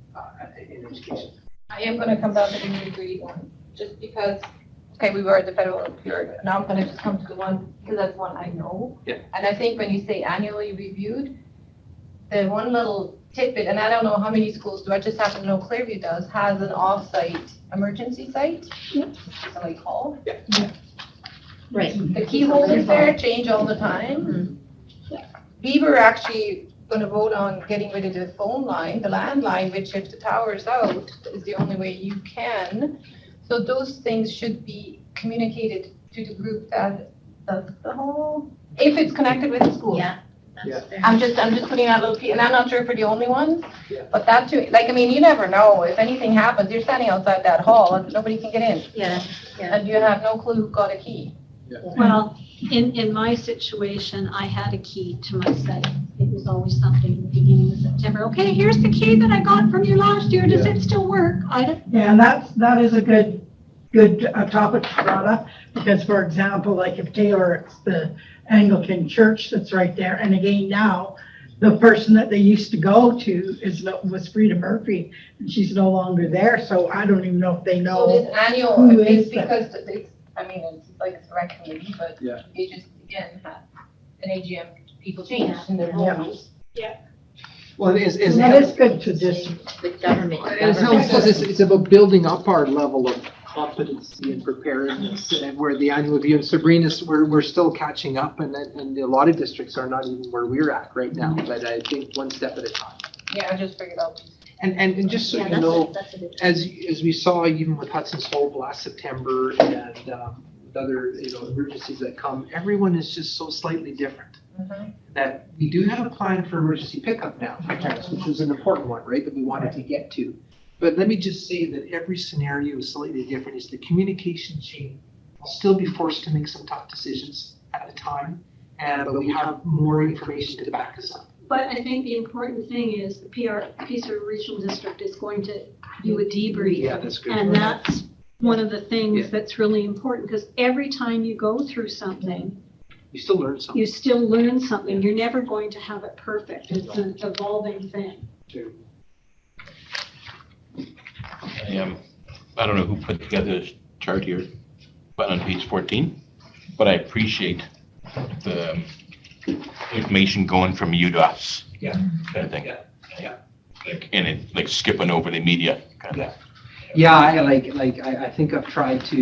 in education. I am gonna come down to the nitty-gritty one, just because, okay, we were at the federal period, now I'm gonna just come to the one, because that's one I know. Yeah. And I think when you say annually reviewed, the one little tidbit, and I don't know how many schools do, I just happen to know Clearview does, has an off-site emergency site. Somebody call. Yeah. Right. The key holders there change all the time. We were actually going to vote on getting rid of the phone line, the landline, which if the tower's out, is the only way you can. So those things should be communicated to the group that does the whole, if it's connected with the school. Yeah. Yeah. I'm just putting out a little, and I'm not sure if we're the only ones, Yeah. but that too, like, I mean, you never know. If anything happens, you're standing outside that hall and nobody can get in. Yeah. And you have no clue who got a key. Well, in my situation, I had a key to my setting. It was always something at the beginning of September. Okay, here's the key that I got from you last year. Does it still work? I don't, Yeah, and that is a good topic to brought up, because for example, like if Taylor, it's the Anglican church that's right there, and again now, the person that they used to go to was Frida Murphy, and she's no longer there, so I don't even know if they So know. this annual, who it's is that? because it's, I mean, it's like it's a rec committee, but Yeah. they just, again, had an AGM, people changed in their Yeah. roles. Well, it is, And that is good to just, The government. as Helen says, it's about building up our level of competency and preparedness, and where the annual review, and Sabrina's, we're still catching up, and a lot of districts are not even where we're at right now, but I think one step at a time. Yeah, I just figured out. And just so Yeah, you that's know, that's a good. as we saw even with Hudson's Hope last September and with other, emergencies that come, everyone is just so slightly different. That we do have a plan for emergency pickup now, which was an important one, right, that we wanted to get to. But let me just say that every scenario is slightly different. Is the communication chain will still be forced to make some tough decisions at the time, but we have more information to back us up. but I think the important thing is the Peace River Regional District is going to do a debrief. Yeah, that's good. And that's one of the Yeah. things that's really important, because every time you go through something, You still learn something. you still learn something. You're never going to have it perfect. It's an evolving thing. I don't know who put together this chart here, but on page 14, but I appreciate the information going from you to us. Yeah. Kind of thing. Yeah. And it, like skipping over the media kind of. Yeah, I think I've tried to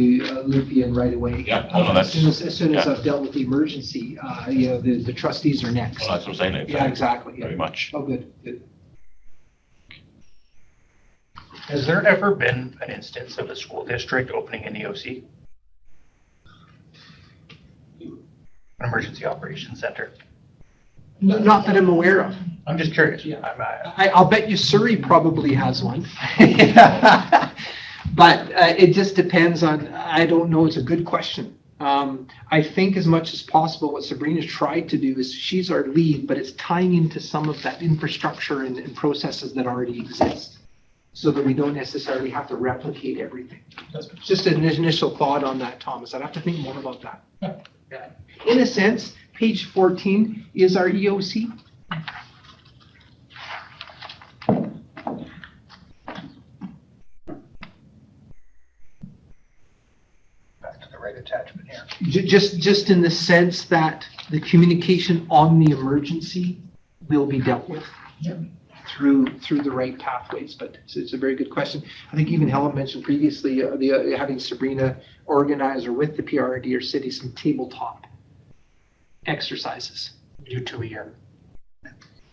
loop you in right away. Yeah, oh, no, that's- As soon as yeah. I've dealt with the emergency, the trustees are next. Well, that's what I'm saying. Yeah, exactly. Very much. Oh, good. Has there ever been an instance of a school district opening an EOC? An Emergency Operations Center? Not that I'm aware of. I'm just curious. Yeah. I'm, I'll bet you Surrey probably has one. But it just depends on, I don't know, it's a good question. I think as much as possible, what Sabrina's tried to do is, she's our lead, but it's tying into some of that infrastructure and processes that already exist, so that we don't necessarily have to replicate everything. Just an initial thought on that, Thomas. I'd have to think more about that. Yeah. In a sense, page 14 is our EOC. back to the right attachment here. Just in the sense that the communication on the emergency will be dealt with through the right pathways. But it's a very good question. I think even Helen mentioned previously having Sabrina organize, or with the PRD or city, some tabletop exercises. We do 2 a year.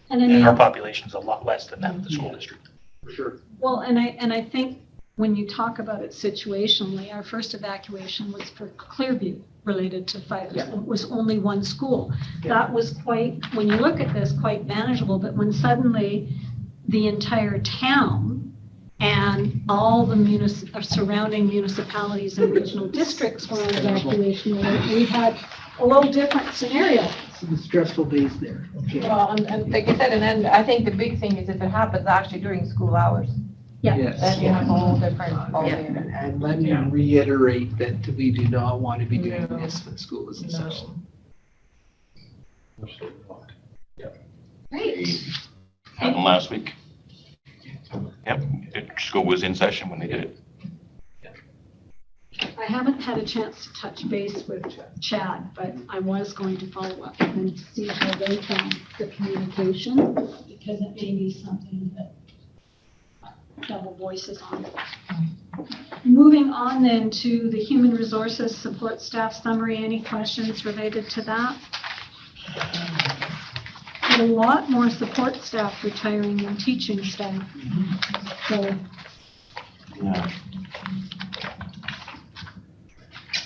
And I And our mean, population's a lot less than that of the school district. For sure. well, and I think when you talk about it situationally, our first evacuation was for Clearview related to fires. Yeah. It was only one school. Yeah. That was quite, when you look at this, quite manageable, but when suddenly the entire town and all the surrounding municipalities and regional districts were on evacuation alert, we had a little different scenario. Some stressful days there. Okay. Well, and like I said, and then I think the big thing is if it happens actually during school hours, Yeah. Yes. then you have a whole different ballgame. And let me reiterate that we do not want to be doing this when school is in No. session. Great. Happened last week. Yep, the school was in session when they did it. I haven't had a chance to touch base with Chad, but I was going to follow up with them to see how they found the communication, because it may be something that double voices on. Moving on then to the Human Resources Support Staff Summary. Any questions related to that? had a lot more support staff retiring than teaching staff. So,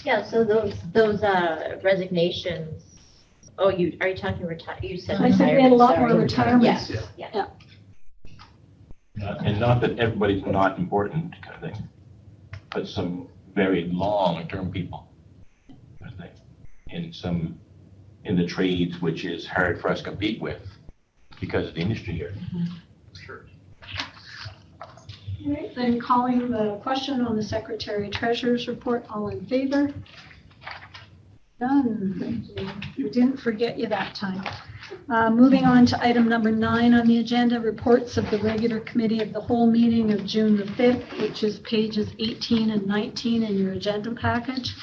Yeah, so those resignations, are you talking you said I said we had a lot more retirement, sorry. retirements. Yeah. And not that everybody's not important kind of thing, but some very long-term people, I think, in the trades, which is hard for us to compete with because of the industry here. Sure. All right, then calling the question on the Secretary Treasurer's report, all in favor? Done. We didn't forget you that time. Moving on to item number 9 on the agenda, reports of the regular committee of the whole meeting of June the 5th, which is pages 18 and 19 in your agenda package.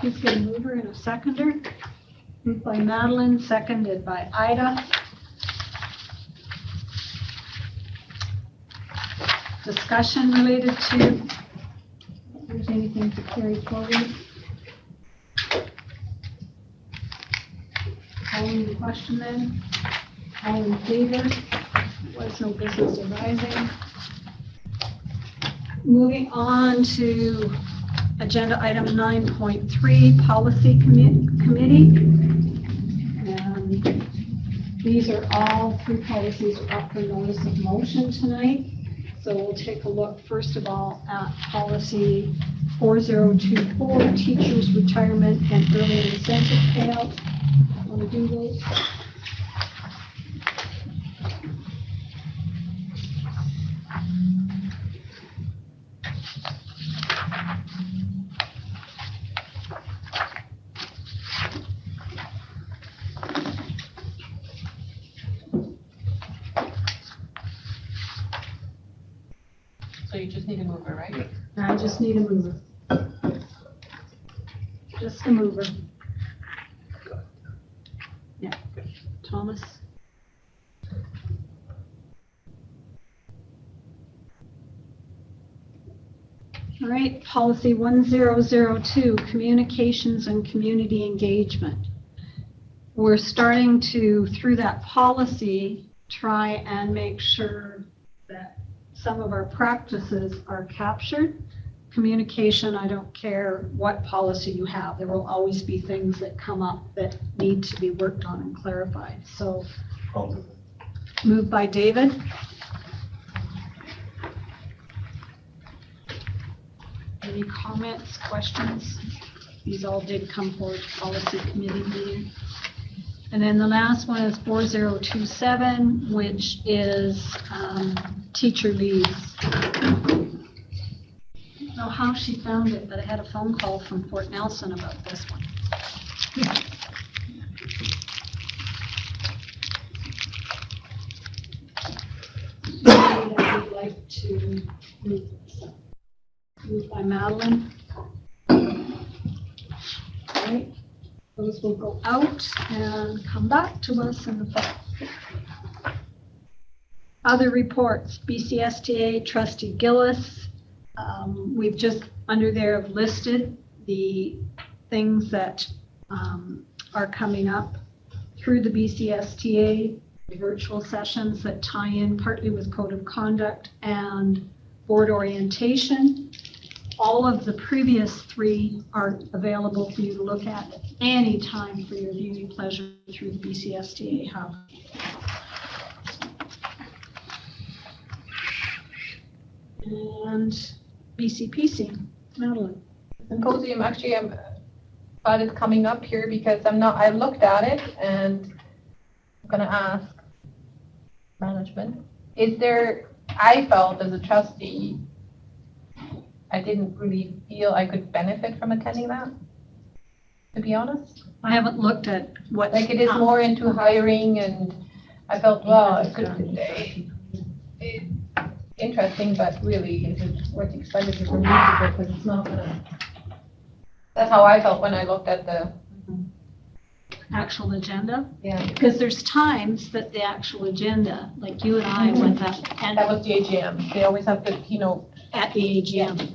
Let's get a mover and a seconder. Moved by Madeline, seconded by Ida. Discussion related to, if there's anything to carry forward. Calling the question then. All in favor? Was no business arising. Moving on to agenda item 9.3, policy committee. And these are all 3 policies are up for notice of motion tonight. So we'll take a look first of all at policy 4024, teachers' retirement and early incentive payout. Want to do those? So you just need a mover, right? I just need a mover. Just a mover. Yeah, Thomas. All right, policy 1002, communications and community engagement. We're starting to, through that policy, try and make sure that some of our practices are captured. Communication, I don't care what policy you have, there will always be things that come up that need to be worked on and clarified. So, moved by David. Any comments, questions? These all did come forward to policy committee meeting. And then the last one is 4027, which is teacher leaves. I don't know how she found it, but I had a phone call from Fort Nelson about this one. I would like to move this up. Moved by Madeline. All right. Those will go out and come back to us in the fall. Other reports, BCSTA Trustee Gillis. We've just under there have listed the things that are coming up through the BCSTA, the virtual sessions that tie in partly with code of conduct and board orientation. All of the previous 3 are available for you to look at any time for your viewing pleasure through the BCSTA Hub. And BCPC, Madeline. Symposium, actually, I'm glad it's coming up here because I looked at it and I'm going to ask management. I felt as a trustee, I didn't really feel I could benefit from attending that. to be honest. I haven't looked at what. Like it is more into hiring and I felt, well, it could, interesting, but really, is it worth the expenditure for me to because it's not gonna. That's how I felt when I looked at the, Actual agenda, yeah, because there's times that the actual agenda, like you and I went up and that was the AGM. They always have the keynote. at the AGM.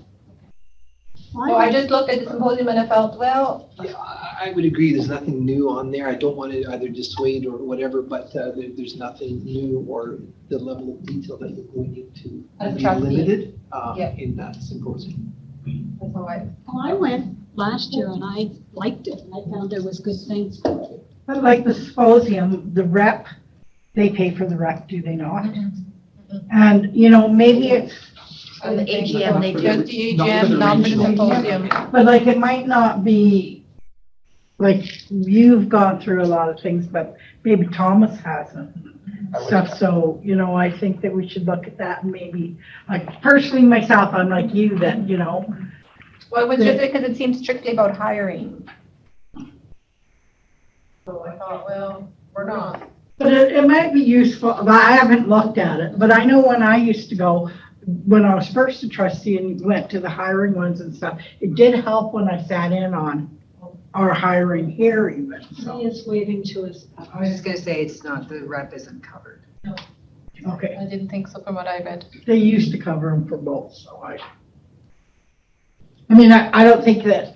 So I just looked at the symposium and I felt, well, Yeah, I would agree, there's nothing new on there. I don't want to either dissuade or whatever, but there's nothing new or the level of detail that you're going into As a will be trustee. limited Yeah. in that symposium. that's how I. Well, I went last year and I liked it. I found there was good things. But like the symposium, the rep, they pay for the rep, do they not? And, you know, maybe it's, On the AGM, they do. Just the AGM, not for the symposium. but like it might not be, like you've gone through a lot of things, but maybe Thomas hasn't. Stuff, so, you know, I think that we should look at that and maybe, like personally myself, I'm like you that, you know, Well, it was just because it seems strictly about hiring. So I thought, well, we're not. but it might be useful, but I haven't looked at it, but I know when I used to go, when I was first a trustee and went to the hiring ones and stuff, it did help when I sat in on our hiring here even, so, He is waving to his. I was just gonna say, it's not, the rep isn't covered. okay. I didn't think so from what I read. They used to cover them for both, so I mean, I don't think that,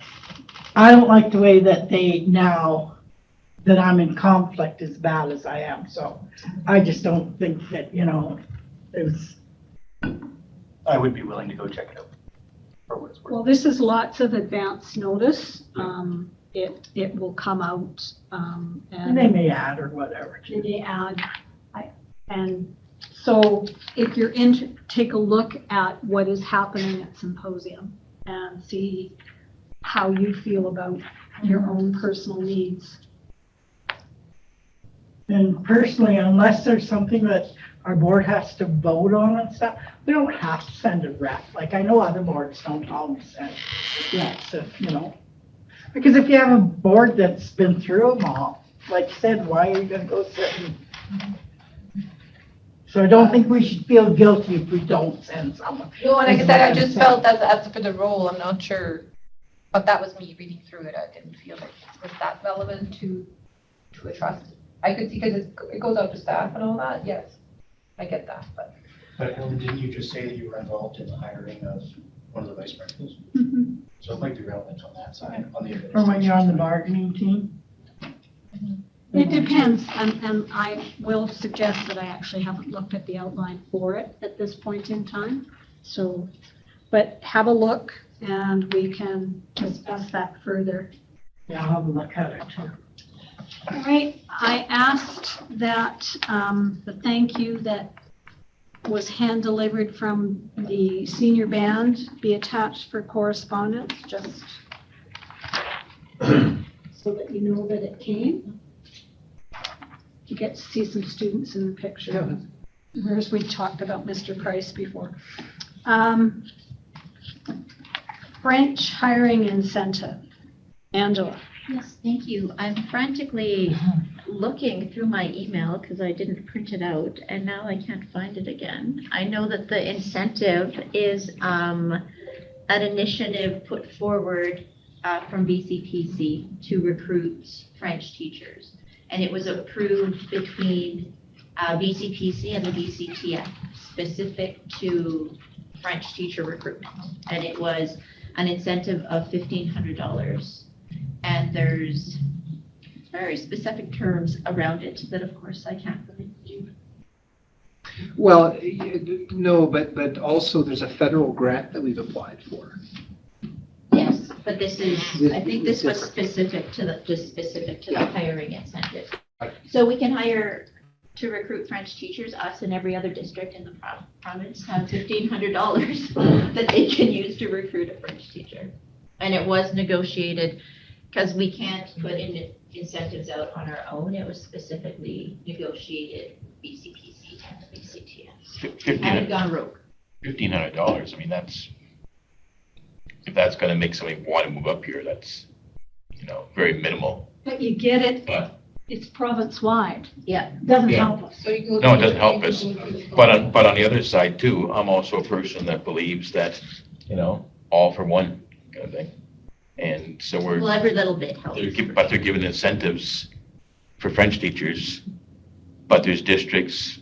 I don't like the way that they now, that I'm in conflict as bad as I am, so I just don't think that, you know, it's, I would be willing to go check it out. For what it's worth. Well, this is lots of advance notice. It will come out, and and they may add or whatever. they may add. And so if you're in, take a look at what is happening at symposium and see how you feel about your own personal needs. And personally, unless there's something that our board has to vote on and stuff, we don't have to send a rep. Like, I know other boards don't always send reps, you know. Because if you have a board that's been through them all, like you said, why are you gonna go sit and... So I don't think we should feel guilty if we don't send someone. No, like I said, I just felt as for the role, I'm not sure. But that was me reading through it. I didn't feel like it was that relevant to a trust. I could see, because it goes out to staff and all that, yes. I get that, but. But Helen, didn't you just say that you were involved in the hiring of one of the vice principals? So it might be relevant on that side, on the. Or when you're on the bargaining team. It depends, and I will suggest that I actually haven't looked at the outline for it at this point in time. So, but have a look and we can discuss that further. Yeah, I'll have a look at it too. All right, I asked that the thank you that was hand delivered from the senior band be attached for correspondence, just so that you know that it came. You get to see some students in the picture. Whereas we talked about Mr. Price before. French hiring incentive. Angela. Yes, thank you. I'm frantically looking through my email because I didn't print it out and now I can't find it again. I know that the incentive is an initiative put forward from BCPC to recruit French teachers. And it was approved between BCPC and the BCTF, specific to French teacher recruitment. And it was an incentive of $1,500. And there's very specific terms around it that, of course, I can't really do. Well, no, but also there's a federal grant that we've applied for. Yes, but this is, I think this was specific to the, just specific to the hiring incentive. So we can hire to recruit French teachers, us and every other district in the province have $1,500 that they can use to recruit a French teacher. And it was negotiated, because we can't put in incentives out on our own, it was specifically negotiated BCPC and the BCTF. And it gone rogue. $1,500, I mean, that's, if that's gonna make somebody want to move up here, that's very minimal. But you get it, But, it's province-wide. Yeah. Doesn't Yeah. help us. So you go. no, it to- doesn't help us. But on the other side too, I'm also a person that believes that, all for one kind of thing. And so Well, every little bit helps. but they're giving incentives for French teachers. But there's districts,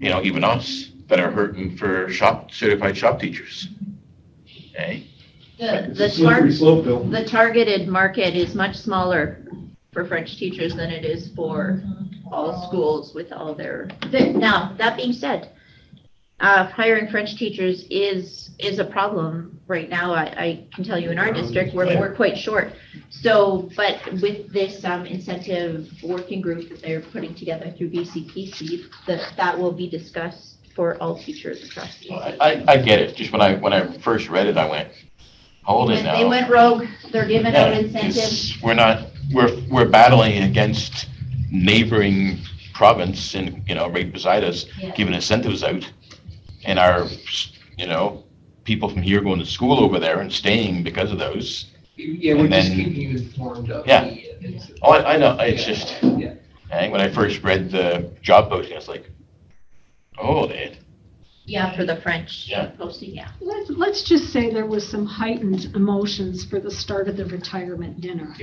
even us, that are hurting for certified shop teachers. Okay? The Slippery slope, Bill. the targeted market is much smaller for French teachers than it is for all schools with all their, now, that being said, hiring French teachers is a problem right now. I can tell you in our district, we're quite short. So, but with this incentive working group that they're putting together through BCPC, that will be discussed for all teachers across the state. I get it. Just when I first read it, I went, hold it now. They went rogue. They're giving out Yeah, incentives. we're battling against neighboring province and, right beside us, Yeah. giving incentives out. And our, people from here going to school over there and staying because of those. Yeah, we're And just then- keeping you informed of Yeah. the. Oh, I know, it's just, Yeah. and when I first read the job posting, I was like, oh, Yeah, for the French Yeah. posting, yeah. Let's just say there was some heightened emotions for the start of the retirement dinner.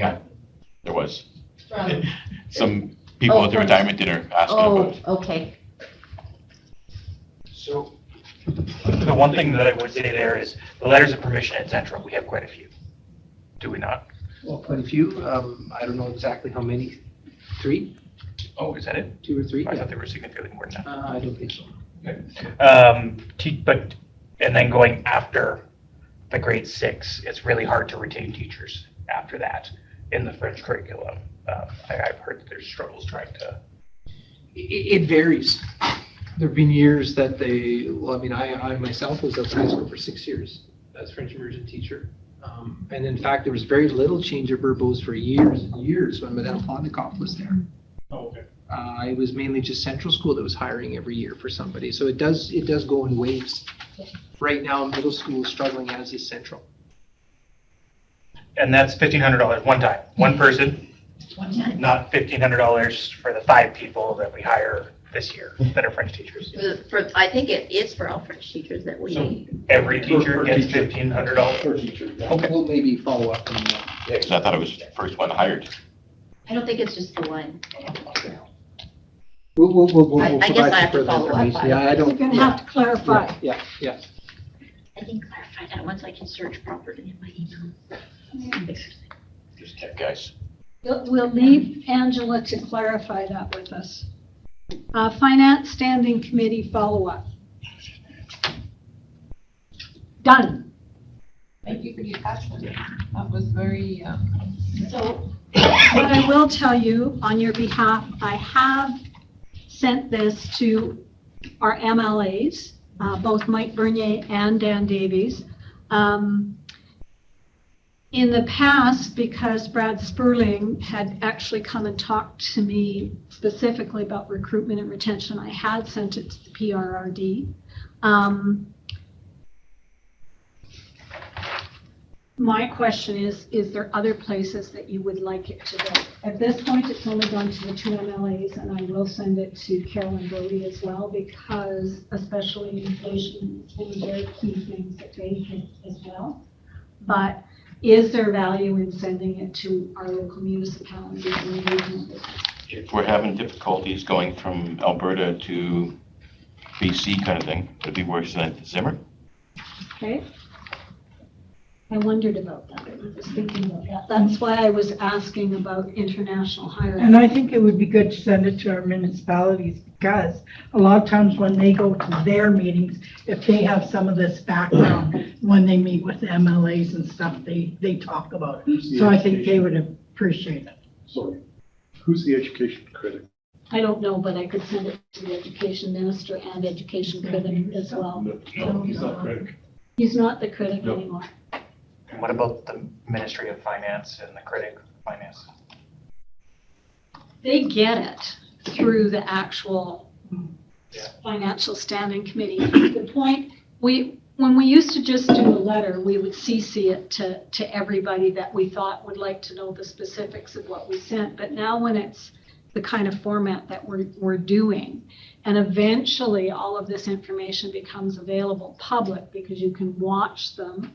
there was. From- Some people at the retirement dinner asking about it. Okay. So the one thing that I would say there is the letters of permission at Central, we have quite a few. Do we not? Well, quite a few. I don't know exactly how many. 3, Oh, is that it? 2 or 3? I thought there were significantly more than that. I don't think so. But, and then going after the grade 6, it's really hard to retain teachers after that in the French curriculum. I've heard that there's struggles trying to. It varies. There've been years that I myself was at high school for 6 years as French immersion teacher. And in fact, there was very little change of verbos for years and years when Madame Fondikoff was there. Oh, okay. It was mainly just Central School that was hiring every year for somebody. So it does go in waves. Right now, middle school is struggling, as is Central. And that's $1,500 one time, one person, not $1,500 for the 5 people that we hire this year that are French teachers. I think it is for all French teachers that we. Every teacher Per gets teacher. $1,500. Per teacher, yeah. Okay. We'll maybe follow up on that. Yeah, because I thought it was the first one hired. I don't think it's just the one. We'll I guess provide I have some to further follow up information. on Yeah, I You're don't. going to have to clarify. Yeah. I can clarify that once I can search properly in my email. Just tech guys. We'll leave Angela to clarify that with us. Finance Standing Committee follow-up. Done. Thank you for the attachment. That was very, So what I will tell you on your behalf, I have sent this to our MLAs, both Mike Bernier and Dan Davies. In the past, because Brad Sperling had actually come and talked to me specifically about recruitment and retention, I had sent it to the PRRD. My question is there other places that you would like it to go? At this point, it's only gone to the 2 MLAs, and I will send it to Carolyn Brody as well, because especially inflation is one of their key things that they hit as well. But is there value in sending it to our local municipalities and regional business? If we're having difficulties going from Alberta to BC kind of thing, it'd be worse than Zimmer. Okay? I wondered about that. I was thinking about that. That's why I was asking about international hiring. And I think it would be good to send it to our municipalities, because a lot of times when they go to their meetings, if they have some of this background, when they meet with MLAs and stuff, they talk about it. So I think they would appreciate it. Sorry. Who's the education critic? I don't know, but I could send it to the education minister and education critic as well. No, he's not critic. He's not the critic No. anymore. And what about the Ministry of Finance and the critic of finance? They get it through the actual Yeah. financial standing committee. The point, we When we used to just do a letter, we would CC it to everybody that we thought would like to know the specifics of what we sent. But now when it's the kind of format that we're doing, and eventually all of this information becomes available public because you can watch them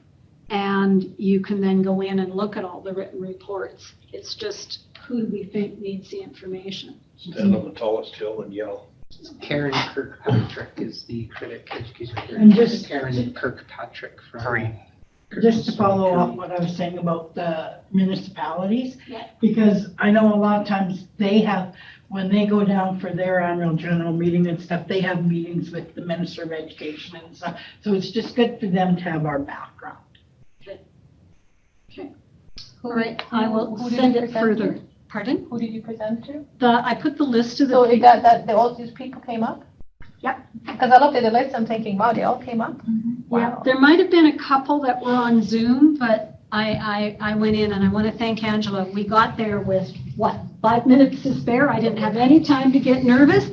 and you can then go in and look at all the written reports. It's just, who do we think needs the information? Stand on the tallest hill and yell. Karen Kirkpatrick is the critic, education critic. And just- Karen Kirkpatrick from. Hurry. Just to follow up what I was saying about the municipalities, Yeah. because I know a lot of times they have, when they go down for their annual general meeting and stuff, they have meetings with the Minister of Education and stuff. So it's just good for them to have our background. All right, I will Who did send you it present further. to? Pardon? Who did you present to? I put the list of the. So is that all these people came up? Yeah. Because I looked at the list, I'm thinking, wow, they all came up? Yeah, Wow. there might have been a couple that were on Zoom, but I went in and I want to thank Angela. We got there with, 5 minutes to spare? I didn't have any time to get nervous.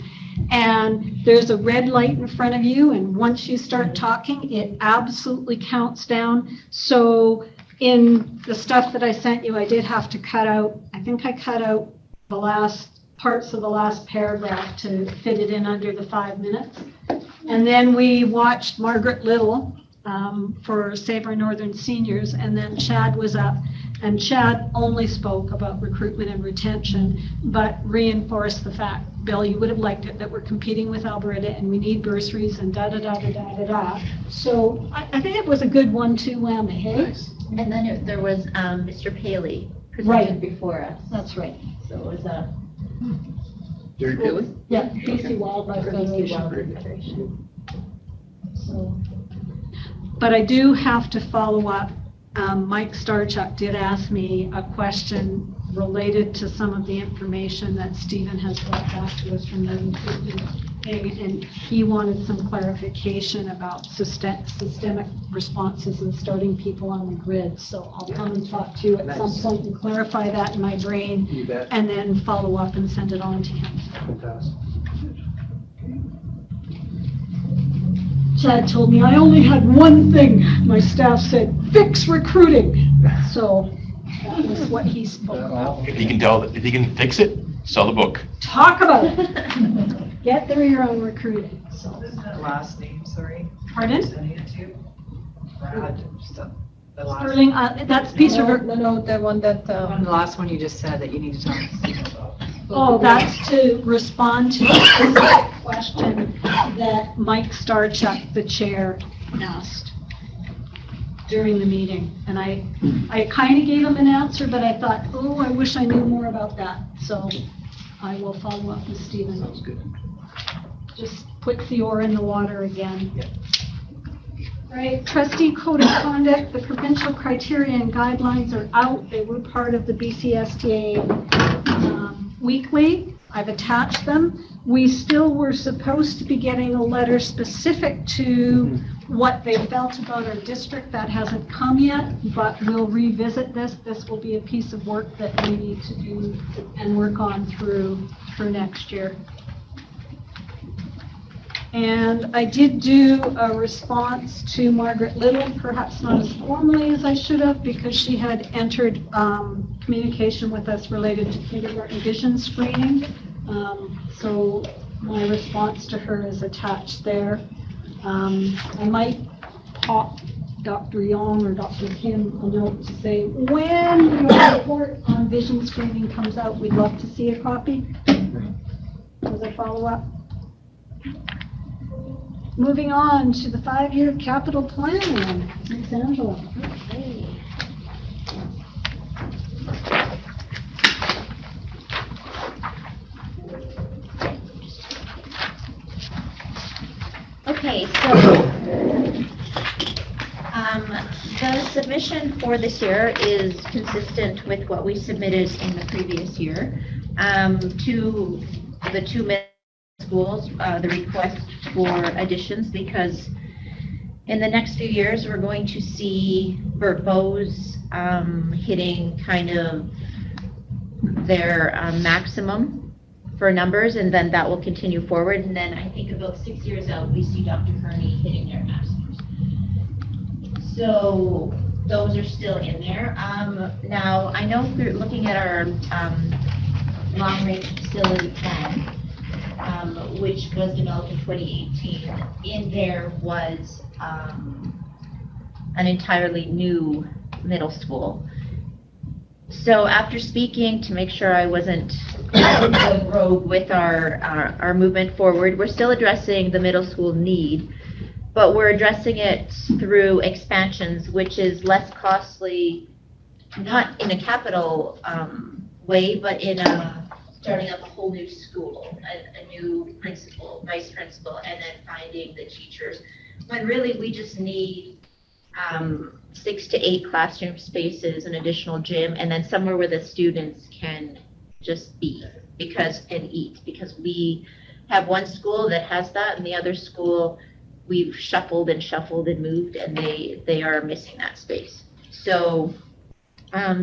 And there's a red light in front of you, and once you start talking, it absolutely counts down. So in the stuff that I sent you, I did have to cut out, I think I cut out the last parts of the last paragraph to fit it in under the 5 minutes. And then we watched Margaret Little for Save Our Northern Seniors, and then Chad was up, and Chad only spoke about recruitment and retention, but reinforced the fact, Bill, you would have liked it, that we're competing with Alberta and we need bursaries and da-da-da-da-da-da-da. So I think it was a good 1-2 whammy, hey? And then there was Mr. Paley Right. presented before us. That's right. So it was a Jerry Paley? Yeah, BC Wildlife Federation. Federation. So, but I do have to follow up. Mike Starchuk did ask me a question related to some of the information that Stephen has brought back to us from the recruitment thing, and he wanted some clarification about systemic responses and starting people on the grid. So I'll come and talk to you at some point and clarify that in my brain, You bet. and then follow up and send it on to him. Fantastic. Chad told me I only had one thing. My staff said, fix recruiting. So that was what he spoke about. If you can fix it, sell the book. Talk about it. Get through your own recruiting. So, What is that last name, sorry? pardon? Sending it to? Brad, stuff. The last, Sterling, that's piece of, No, the one that, the last one you just said that you need to talk to Stephen about. oh, that's to respond to a specific question that Mike Starchuk, the chair, asked during the meeting. And I kind of gave him an answer, but I thought, oh, I wish I knew more about that. So I will follow up with Stephen. Sounds good. Just put the oar in the water again. Right, trustee code of conduct, the provincial criteria and guidelines are out. They were part of the BCSTA weekly. I've attached them. We still were supposed to be getting a letter specific to what they felt about our district. That hasn't come yet, but we'll revisit this. This will be a piece of work that we need to do and work on through next year. And I did do a response to Margaret Little, perhaps not as formally as I should have, because she had entered communication with us related to kindergarten vision screening. So my response to her is attached there. I might pop Dr. Young or Dr. Kim a note to say, when your report on vision screening comes out, we'd love to see a copy as a follow-up. Moving on to the 5-year capital plan. Thanks, Angela. Okay, so the submission for this year is consistent with what we submitted in the previous year to the 2 middle schools, the request for additions, because in the next few years, we're going to see Burt Bowes hitting kind of their maximum for numbers, and then that will continue forward. And then I think about 6 years out, we see Dr. Kearney hitting their maximums. So those are still in there. Now, I know through looking at our long-range facility plan, which was developed in 2018, in there was an entirely new middle school. So after speaking to make sure I wasn't going rogue with our movement forward, we're still addressing the middle school need, but we're addressing it through expansions, which is less costly, not in a capital way, but in starting up a whole new school, a new principal, vice principal, and then finding the teachers. When really we just need 6 to 8 classroom spaces, an additional gym, and then somewhere where the students can just be and eat, because we have one school that has that, and the other school we've shuffled and moved, and they are missing that space. So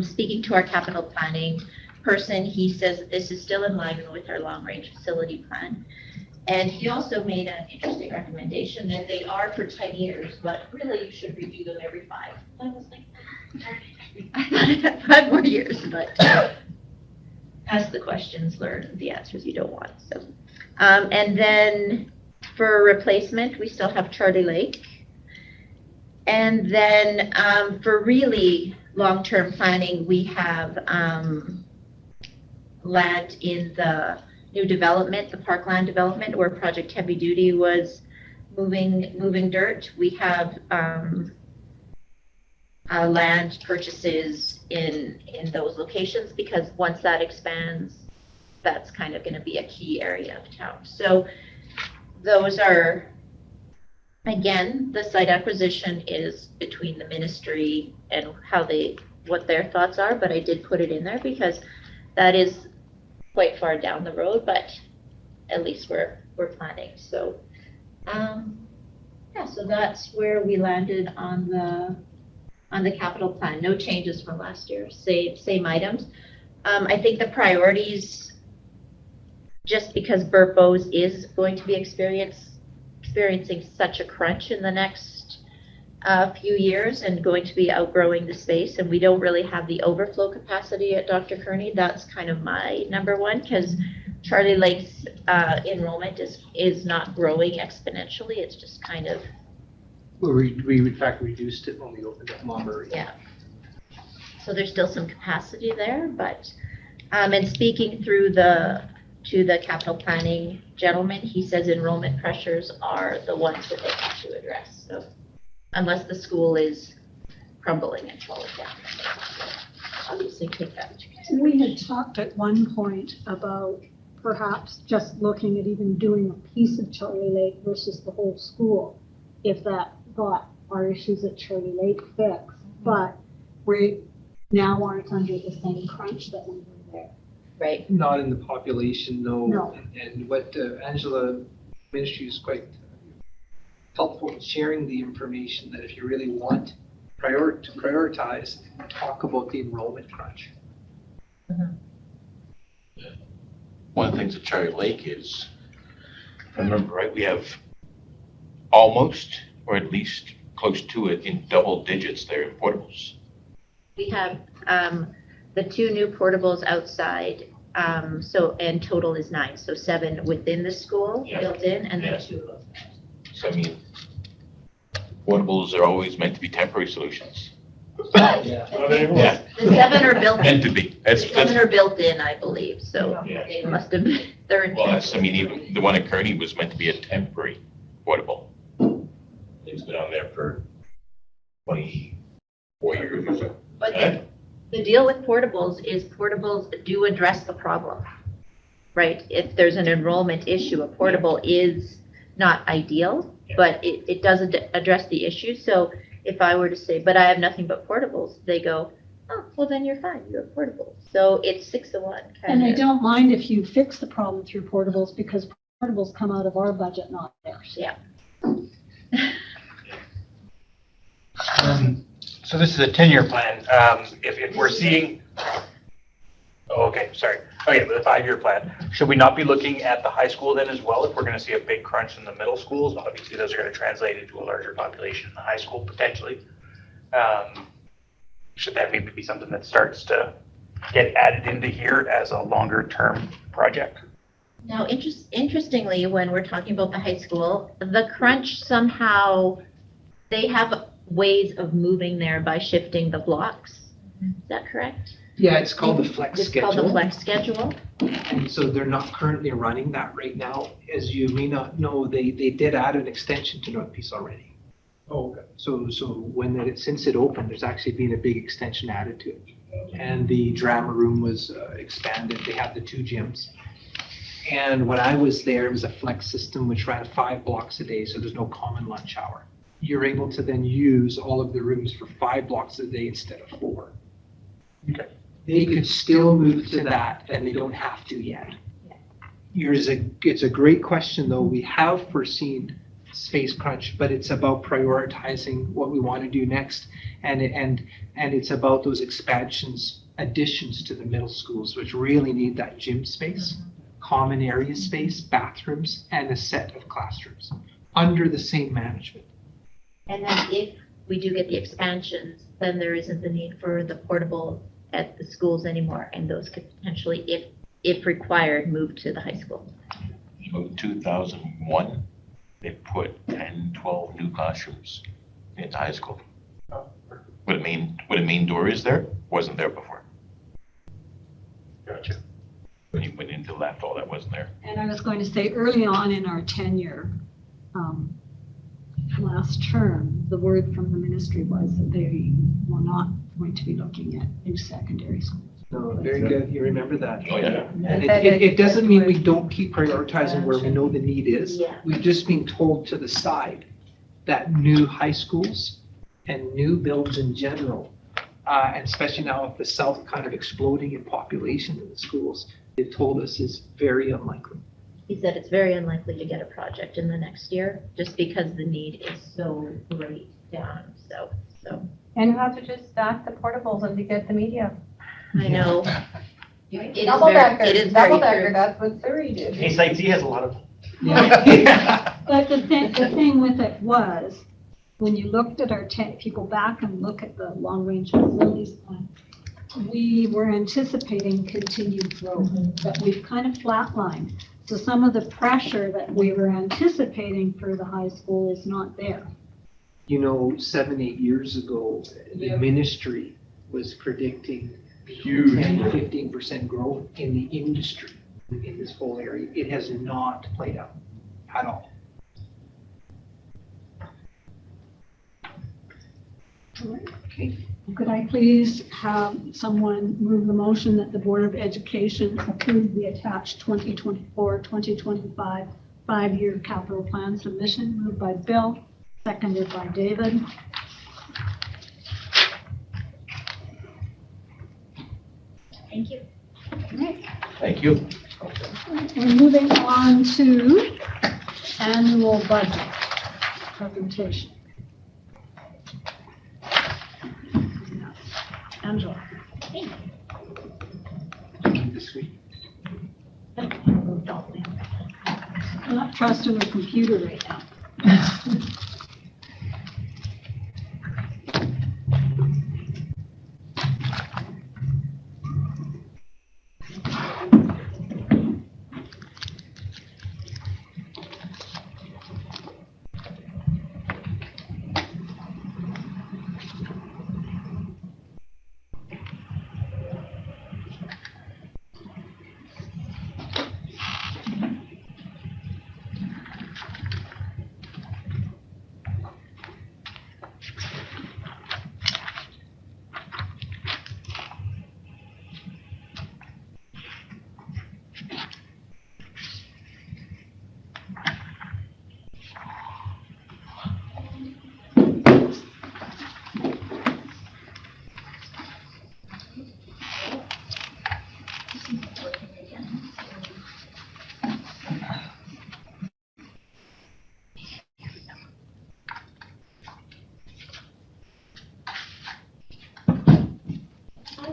speaking to our capital planning person, he says that this is still in line with our long-range facility plan. And he also made an interesting recommendation that they are for 10 years, but really you should review them every 5. I was like, I thought it had 5 more years, but ask the questions, learn the answers you don't want. So, and then for replacement, we still have Charlie Lake. And then for really long-term planning, we have land in the new development, the parkland development, where Project Heavy Duty was moving dirt. We have land purchases in those locations, because once that expands, that's kind of going to be a key area of town. So those are, again, the site acquisition is between the ministry and what their thoughts are, but I did put it in there because that is quite far down the road, but at least we're planning. So yeah, so that's where we landed on the capital plan. No changes from last year, same items. I think the priorities, just because Burpos is going to be experiencing such a crunch in the next few years and going to be outgrowing the space, and we don't really have the overflow capacity at Dr. Kearney. That's kind of my number one, because Charlie Lake's enrollment is not growing exponentially. It's just kind of. Well, we in fact reduced it when we opened up Monbury. Yeah. So there's still some capacity there, but and speaking to the capital planning gentleman, he says enrollment pressures are the ones that they have to address. So unless the school is crumbling and falling down. Obviously take that into consideration. We had talked at one point about perhaps just looking at even doing a piece of Charlie Lake versus the whole school, if that got our issues at Charlie Lake fixed. But we now aren't under the same crunch that we were there. Right. Not in the population, no. No. And what Angela Ministry is quite helpful in sharing the information, that if you really want to prioritize, talk about the enrollment crunch. One of the things at Charlie Lake is, if I remember right, we have almost, or at least close to it, in double digits there in portables. We have the 2 new portables outside, and total is 9, so 7 within the school, Yeah. built in, and Yeah. then 2 outside. So I mean, portables are always meant to be temporary solutions. Yeah. Yeah, The 7 are built meant in. to be. The That's 7 are built in, I believe, so Yeah. they must have been, they're. well, that's, I mean, even the one at Kearney was meant to be a temporary portable. It's been on there for 24 years or so. But the deal with portables is portables do address the problem, right? If there's an enrollment issue, a portable is not ideal, but it does address the issue. So if I were to say, but I have nothing but portables, they go, oh, well then you're fine, you have portables. So it's 6 to 1. And I don't mind if you fix the problem through portables, because portables come out of our budget, not theirs. Yeah. So this is a 10-year plan. If we're seeing, oh, okay, sorry. Okay, the 5-year plan. Should we not be looking at the high school then as well if we're going to see a big crunch in the middle schools? Obviously, those are going to translate into a larger population in the high school potentially. Should that maybe be something that starts to get added into here as a longer term project? Now, interestingly, when we're talking about the high school, the crunch somehow, they have ways of moving there by shifting the blocks. Is that correct? Yeah, it's called the flex It's called the schedule. flex schedule. And so they're not currently running that right now. As you may not know, they did add an extension to North Peace already. Oh, okay. So since it opened, there's actually been a big extension added to it. And the drama room was expanded. They have the 2 gyms. And when I was there, it was a flex system which ran 5 blocks a day, so there's no common lunch hour. You're able to then use all of the rooms for 5 blocks a day instead of 4. Okay. They could still move to that, and they don't have to yet. It's a great question, though. We have foreseen space crunch, but it's about prioritizing what we want to do next. And it's about those additions to the middle schools, which really need that gym space, common area space, bathrooms, and a set of classrooms under the same management. And then if we do get the expansions, then there isn't the need for the portable at the schools anymore, and those could potentially, if required, move to the high school. So 2001, they put 10, 12 new classrooms in high school. Would it mean Dory's there? Wasn't there before. Gotcha. When you went into left, all that wasn't there. And I was going to say, early on in our tenure, last term, the word from the ministry was that they were not going to be looking at new secondary schools. No, very good. You remember that. Oh, yeah. And it doesn't mean we don't keep prioritizing where we know the need is. Yeah. We've just been told to the side that new high schools and new builds in general, and especially now with the South kind of exploding in population in the schools, they've told us is very unlikely. He said it's very unlikely to get a project in the next year, just because the need is so great down, so. And you have to just stack the portables as you get the media. I know. It is Double very, decker, it is double very decker, true. that's what Surrey did. Hey, Site C has a lot of them. But the thing with it was, when you looked at if you go back and look at the long-range facilities plan, we were anticipating continued growth, but we've kind of flatlined. So some of the pressure that we were anticipating for the high school is not there. 7-8 years ago, the ministry was predicting huge 10-15% growth in the industry in this whole area. It has not played out at all. Okay. Could I please have someone move the motion that the Board of Education approve the attached 2024-2025 5-year capital plan submission? Moved by Bill, seconded by David. Thank you. All right. Thank you. We're moving on to annual budget presentation. Angela. This week. I'm not trusting the computer right now.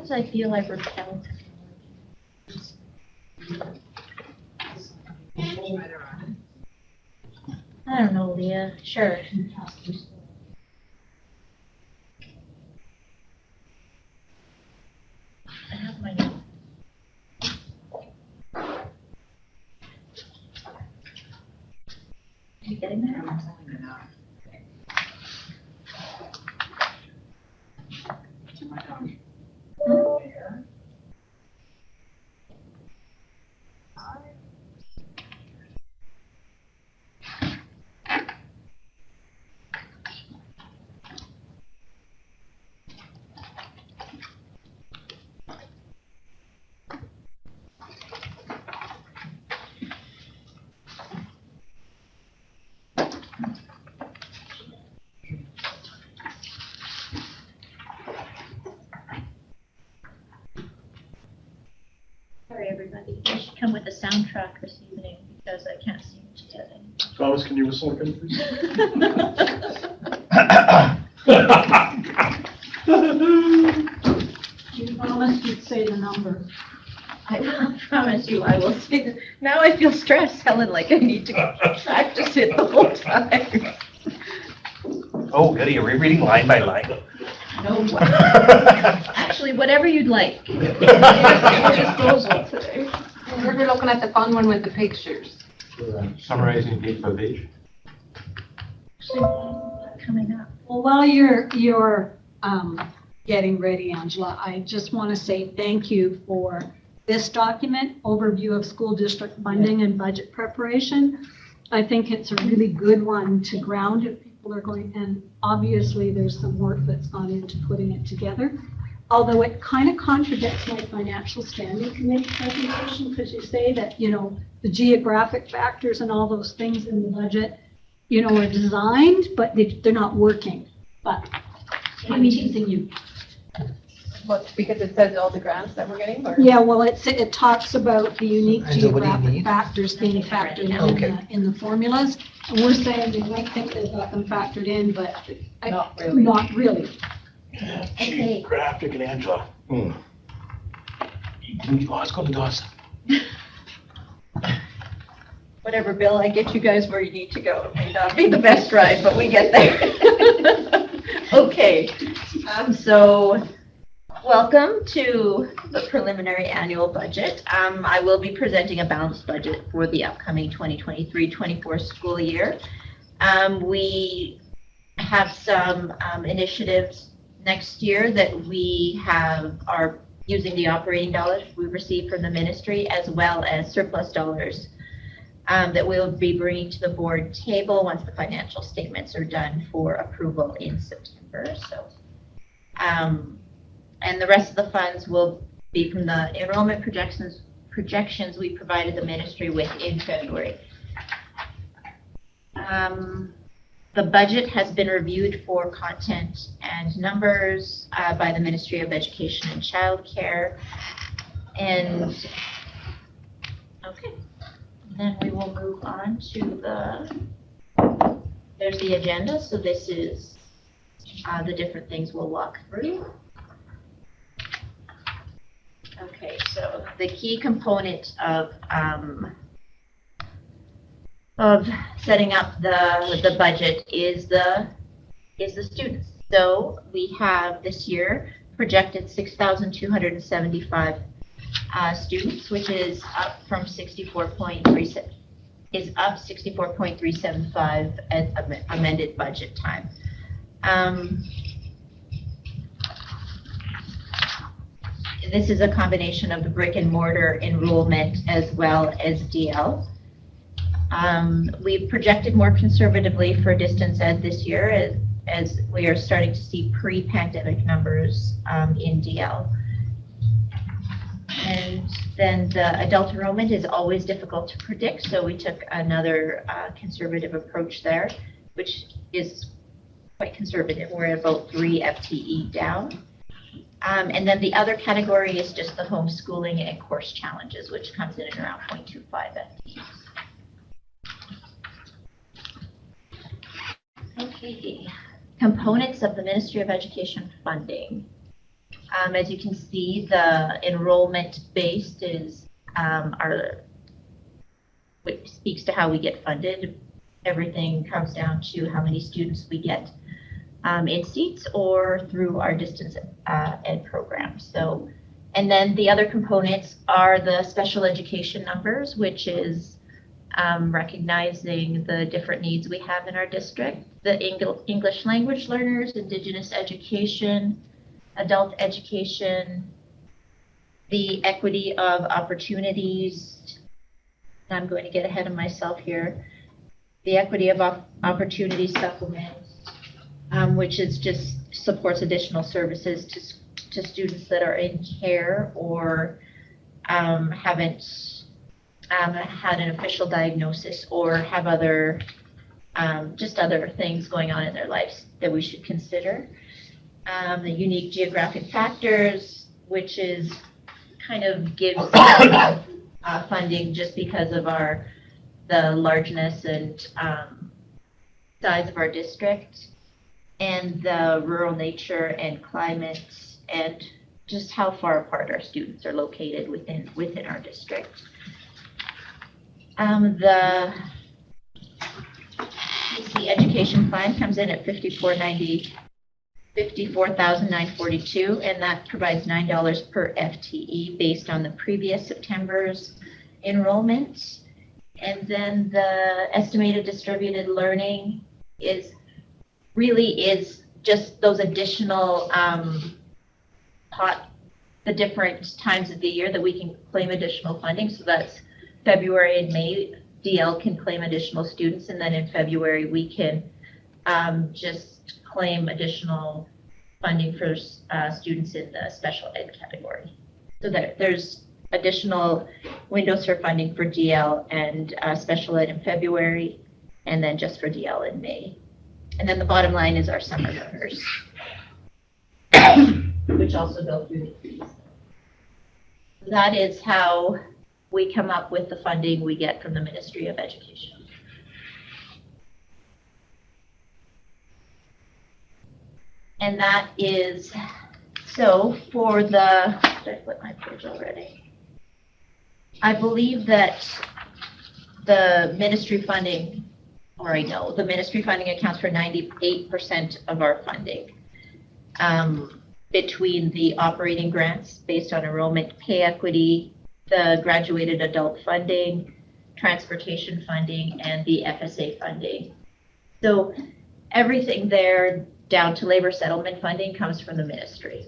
Sometimes I feel I've repelled. I don't know, Leah. Sure. getting there? Sorry, everybody. I should come with a soundtrack this evening because I can't seem to get any. Thomas, can you whistle again, please? You promised you'd say the number. I will promise you I will say. Now I feel stressed, Helen, like I need to practice it the whole time. Oh, goody, are we reading line by line? No way. Actually, whatever you'd like. Disposal today. We're looking at the fun one with the pictures. Summarizing page by page. Coming up. Well, while you're getting ready, Angela, I just want to say thank you for this document, overview of school district funding and budget preparation. I think it's a really good one to ground if people are going, and obviously there's some work that's gone into putting it together. Although it kind of contradicts my financial standing committee presentation, because you say that, you know, the geographic factors and all those things in the budget, you know, are designed, but they're not working. But I'm teasing you. What, because it says all the grants that we're getting, or? Yeah, well, it talks about the unique Angela, what do you geographic need? factors being factored in the formulas. And we're saying we might think they've got them factored in, but Not really. not really. Okay. Graphic and Angela. Let's go to Dawson. Whatever, Bill, I get you guys where you need to go. It may not be the best ride, but we get there. Okay, so welcome to the preliminary annual budget. I will be presenting a balanced budget for the upcoming 2023-24 school year. We have some initiatives next year that we are using the operating dollars we receive from the ministry, as well as surplus dollars that we'll be bringing to the board table once the financial statements are done for approval in September. So, and the rest of the funds will be from the enrollment projections we provided the ministry with in February. The budget has been reviewed for content and numbers by the Ministry of Education and Childcare. And okay, then we will move on to there's the agenda. So this is the different things we'll walk through. Okay, so the key component of setting up the budget is the students. So we have this year projected 6,275 students, which is up from 64.375 at amended budget time. This is a combination of the brick and mortar enrollment as well as DL. We've projected more conservatively for distance ed this year as we are starting to see pre-pandemic numbers in DL. And then the adult enrollment is always difficult to predict, so we took another conservative approach there, which is quite conservative. We're at about 3 FTE down. And then the other category is just the homeschooling and course challenges, which comes in at around 0.25 FTEs. Okay, components of the Ministry of Education funding. As you can see, the enrollment based is which speaks to how we get funded. Everything comes down to how many students we get in seats or through our distance ed program. So, and then the other components are the special education numbers, which is recognizing the different needs we have in our district, the English language learners, Indigenous education, adult education, the equity of opportunities. I'm going to get ahead of myself here. The equity of opportunity supplement, which is just supports additional services to students that are in care or haven't had an official diagnosis or have other just other things going on in their lives that we should consider. The unique geographic factors, which is kind of gives funding just because of the largeness and size of our district, and the rural nature and climate, and just how far apart our students are located within our district. The PC education fund comes in at $54,942, and that provides $9 per FTE based on the previous September's enrollment. And then the estimated distributed learning is just those additional the different times of the year that we can claim additional funding. So that's February and May, DL can claim additional students, and then in February we can just claim additional funding for students in the special ed category. So there's additional windows for funding for DL and special ed in February, and then just for DL in May. And then the bottom line is our summer learners, which also go through the fees. That is how we come up with the funding we get from the Ministry of Education. And that is, so for did I flip my page already? I believe that the ministry funding, the ministry funding accounts for 98% of our funding between the operating grants based on enrollment pay equity, the graduated adult funding, transportation funding, and the FSA funding. So everything there down to labor settlement funding comes from the ministry.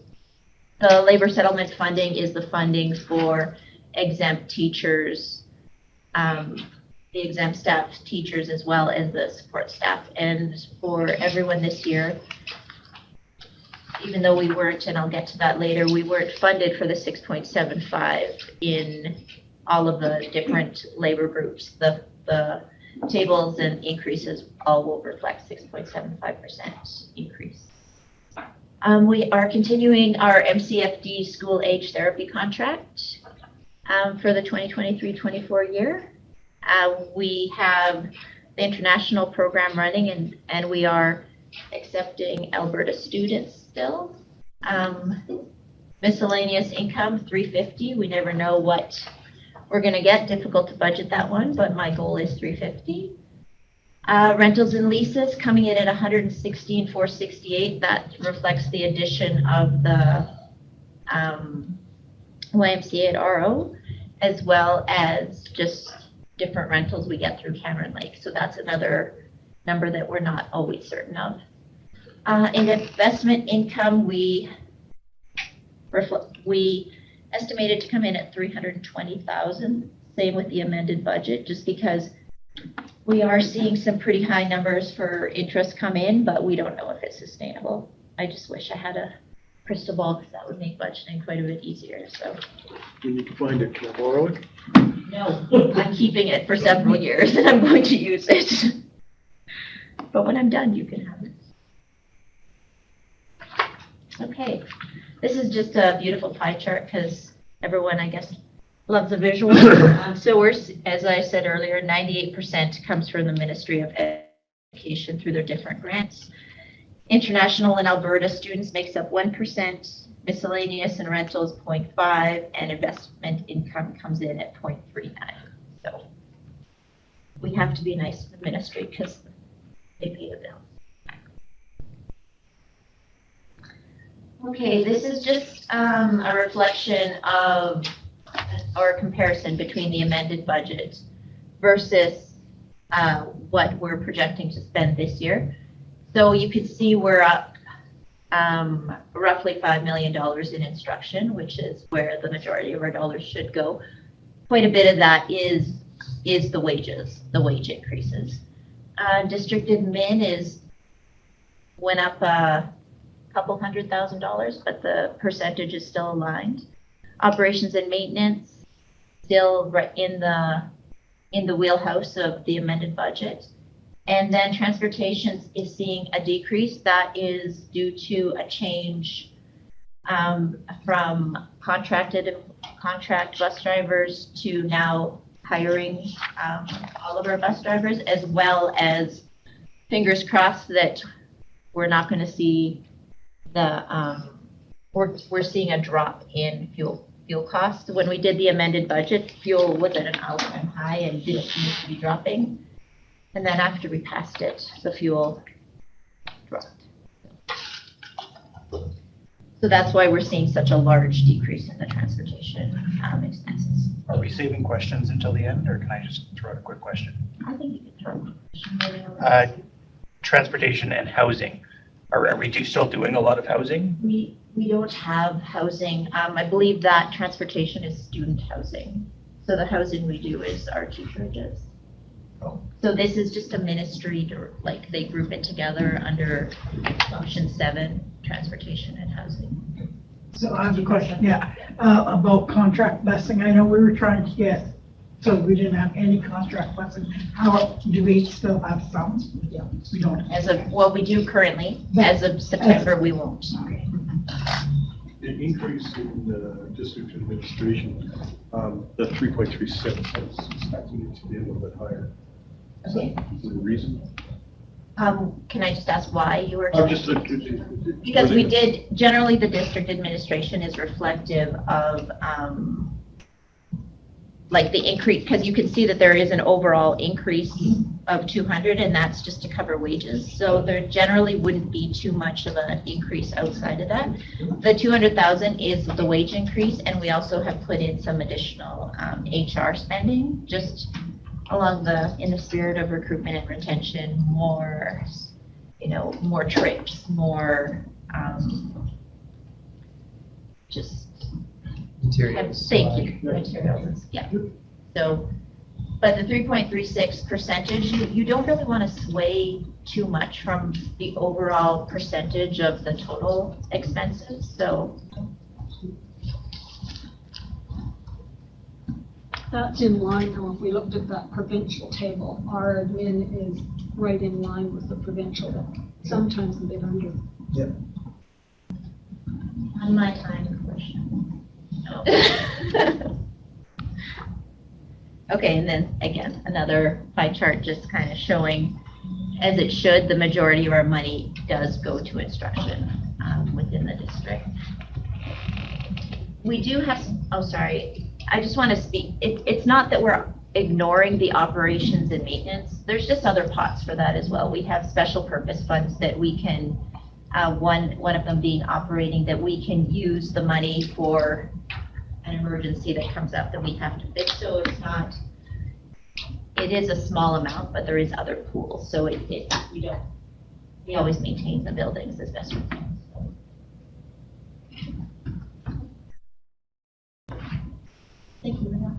The labor settlement funding is the funding for exempt teachers, the exempt staff teachers, as well as the support staff. And for everyone this year, even though we weren't, and I'll get to that later, we weren't funded for the 6.75 in all of the different labor groups. The tables and increases all will reflect 6.75% increase. We are continuing our MCFD school age therapy contract for the 2023-24 year. We have the international program running, and we are accepting Alberta students still. Miscellaneous income, $350. We never know what we're going to get. Difficult to budget that one, but my goal is $350. Rentals and leases coming in at $116,468. That reflects the addition of the YMCA at RO, as well as just different rentals we get through Cameron Lake. So that's another number that we're not always certain of. In investment income, we estimated to come in at $320,000. Same with the amended budget, just because we are seeing some pretty high numbers for interest come in, but we don't know if it's sustainable. I just wish I had a crystal ball, because that would make budgeting quite a bit easier. So We need to find it. Can I borrow it? no, I'm keeping it for several years, and I'm going to use it. But when I'm done, you can have it. Okay, this is just a beautiful pie chart because everyone, I guess, loves a visual. So we're, as I said earlier, 98% comes from the Ministry of Education through their different grants. International and Alberta students makes up 1%, miscellaneous and rentals 0.5, and investment income comes in at 0.39. So we have to be nice to the ministry because they pay the bill. Okay, this is just a reflection of, or a comparison between the amended budget versus what we're projecting to spend this year. So you can see we're up roughly $5 million in instruction, which is where the majority of our dollars should go. Quite a bit of that is the wages, the wage increases. District admin went up a couple $100,000, but the percentage is still aligned. Operations and maintenance still right in the wheelhouse of the amended budget. And then transportation is seeing a decrease. That is due to a change from contract bus drivers to now hiring all of our bus drivers, as well as fingers crossed that we're not going to see we're seeing a drop in fuel costs. When we did the amended budget, fuel was at an all-time high and didn't seem to be dropping. And then after we passed it, the fuel dropped. So that's why we're seeing such a large decrease in the transportation expenses. Are we saving questions until the end, or can I just throw out a quick question? I think you can throw a question. Transportation and housing. Are we still doing a lot of housing? We don't have housing. I believe that transportation is student housing. So the housing we do is our teachers. Oh. So this is just a ministry, like they group it together under function 7, transportation and housing. So I have a question, about contract busing. I know we were trying to get, so we didn't have any contract busing. How, do we still have some? Yeah, we don't. We do currently. As of September, we won't. The increase in the district administration, the 3.36, I was expecting it to be a little bit higher. Okay. Is there a reason? Can I just ask why you were? Because we did, generally the district administration is reflective of like the increase, because you can see that there is an overall increase of 200, and that's just to cover wages. So there generally wouldn't be too much of an increase outside of that. The 200,000 is the wage increase, and we also have put in some additional HR spending, just in the spirit of recruitment and retention, more trips, more just Materials. thank you, materials. Yeah. So, but the 3.36 percentage, you don't really want to sway too much from the overall percentage of the total expenses. So That's in line, though, if we looked at that provincial table, our admin is right in line with the provincial, but sometimes a bit under. Yep. on my time question. Okay, and then again, another pie chart just kind of showing, as it should, the majority of our money does go to instruction within the district. We do have, I just want to speak, it's not that we're ignoring the operations and maintenance. There's just other pots for that as well. We have special purpose funds that we can, one of them being operating, that we can use the money for an emergency that comes up that we have to fix. So it's not, it is a small amount, but there is other pools. So we always maintain the buildings as best we can. Thank you, Lena.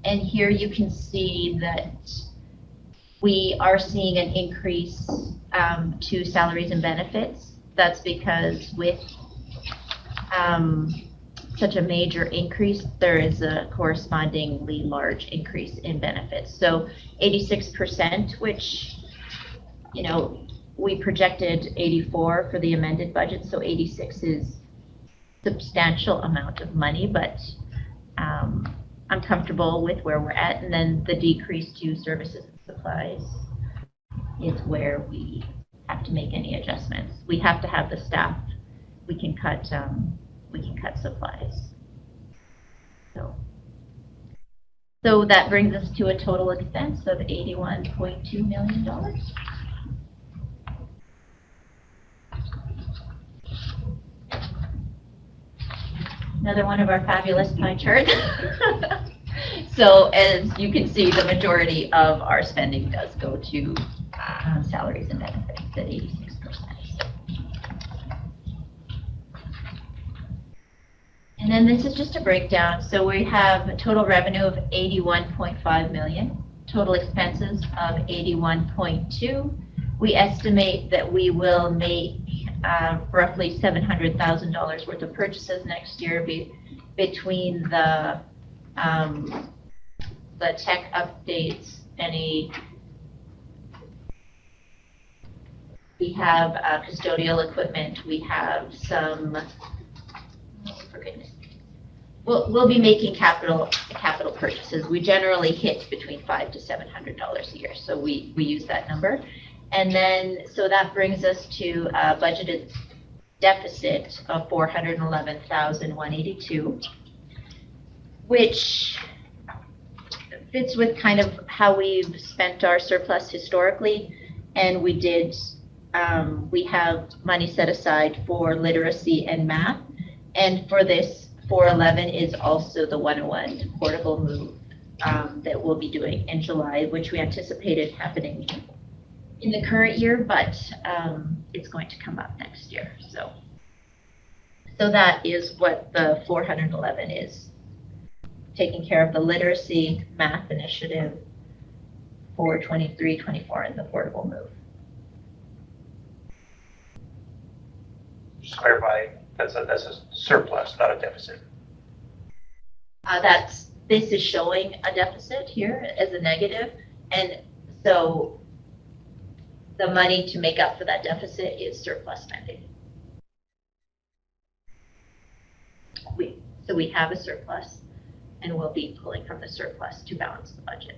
And here you can see that we are seeing an increase to salaries and benefits. That's because with such a major increase, there is a correspondingly large increase in benefits. So 86%, which, we projected 84 for the amended budget, so 86 is substantial amount of money, but I'm comfortable with where we're at. And then the decrease to services and supplies is where we have to make any adjustments. We have to have the staff. We can cut supplies. So that brings us to a total expense of $81.2 million. Another one of our fabulous pie charts. So as you can see, the majority of our spending does go to salaries and benefits at 86%. And then this is just a breakdown. So we have a total revenue of 81.5 million, total expenses of 81.2. We estimate that we will make roughly $700,000 worth of purchases next year between the tech updates, we have custodial equipment, we have some, for goodness. We'll be making capital purchases. We generally hit between $500 to $700 a year, so we use that number. And then, so that brings us to a budgeted deficit of $411,182, which fits with kind of how we've spent our surplus historically. And we have money set aside for literacy and math. And for this, 411 is also the 101 portable move that we'll be doing in July, which we anticipated happening in the current year, but it's going to come up next year. So that is what the 411 is, taking care of the literacy math initiative for 23-24 and the portable move. Just to clarify, that's a surplus, not a deficit. This is showing a deficit here as a negative, and so the money to make up for that deficit is surplus spending. So we have a surplus, and we'll be pulling from the surplus to balance the budget.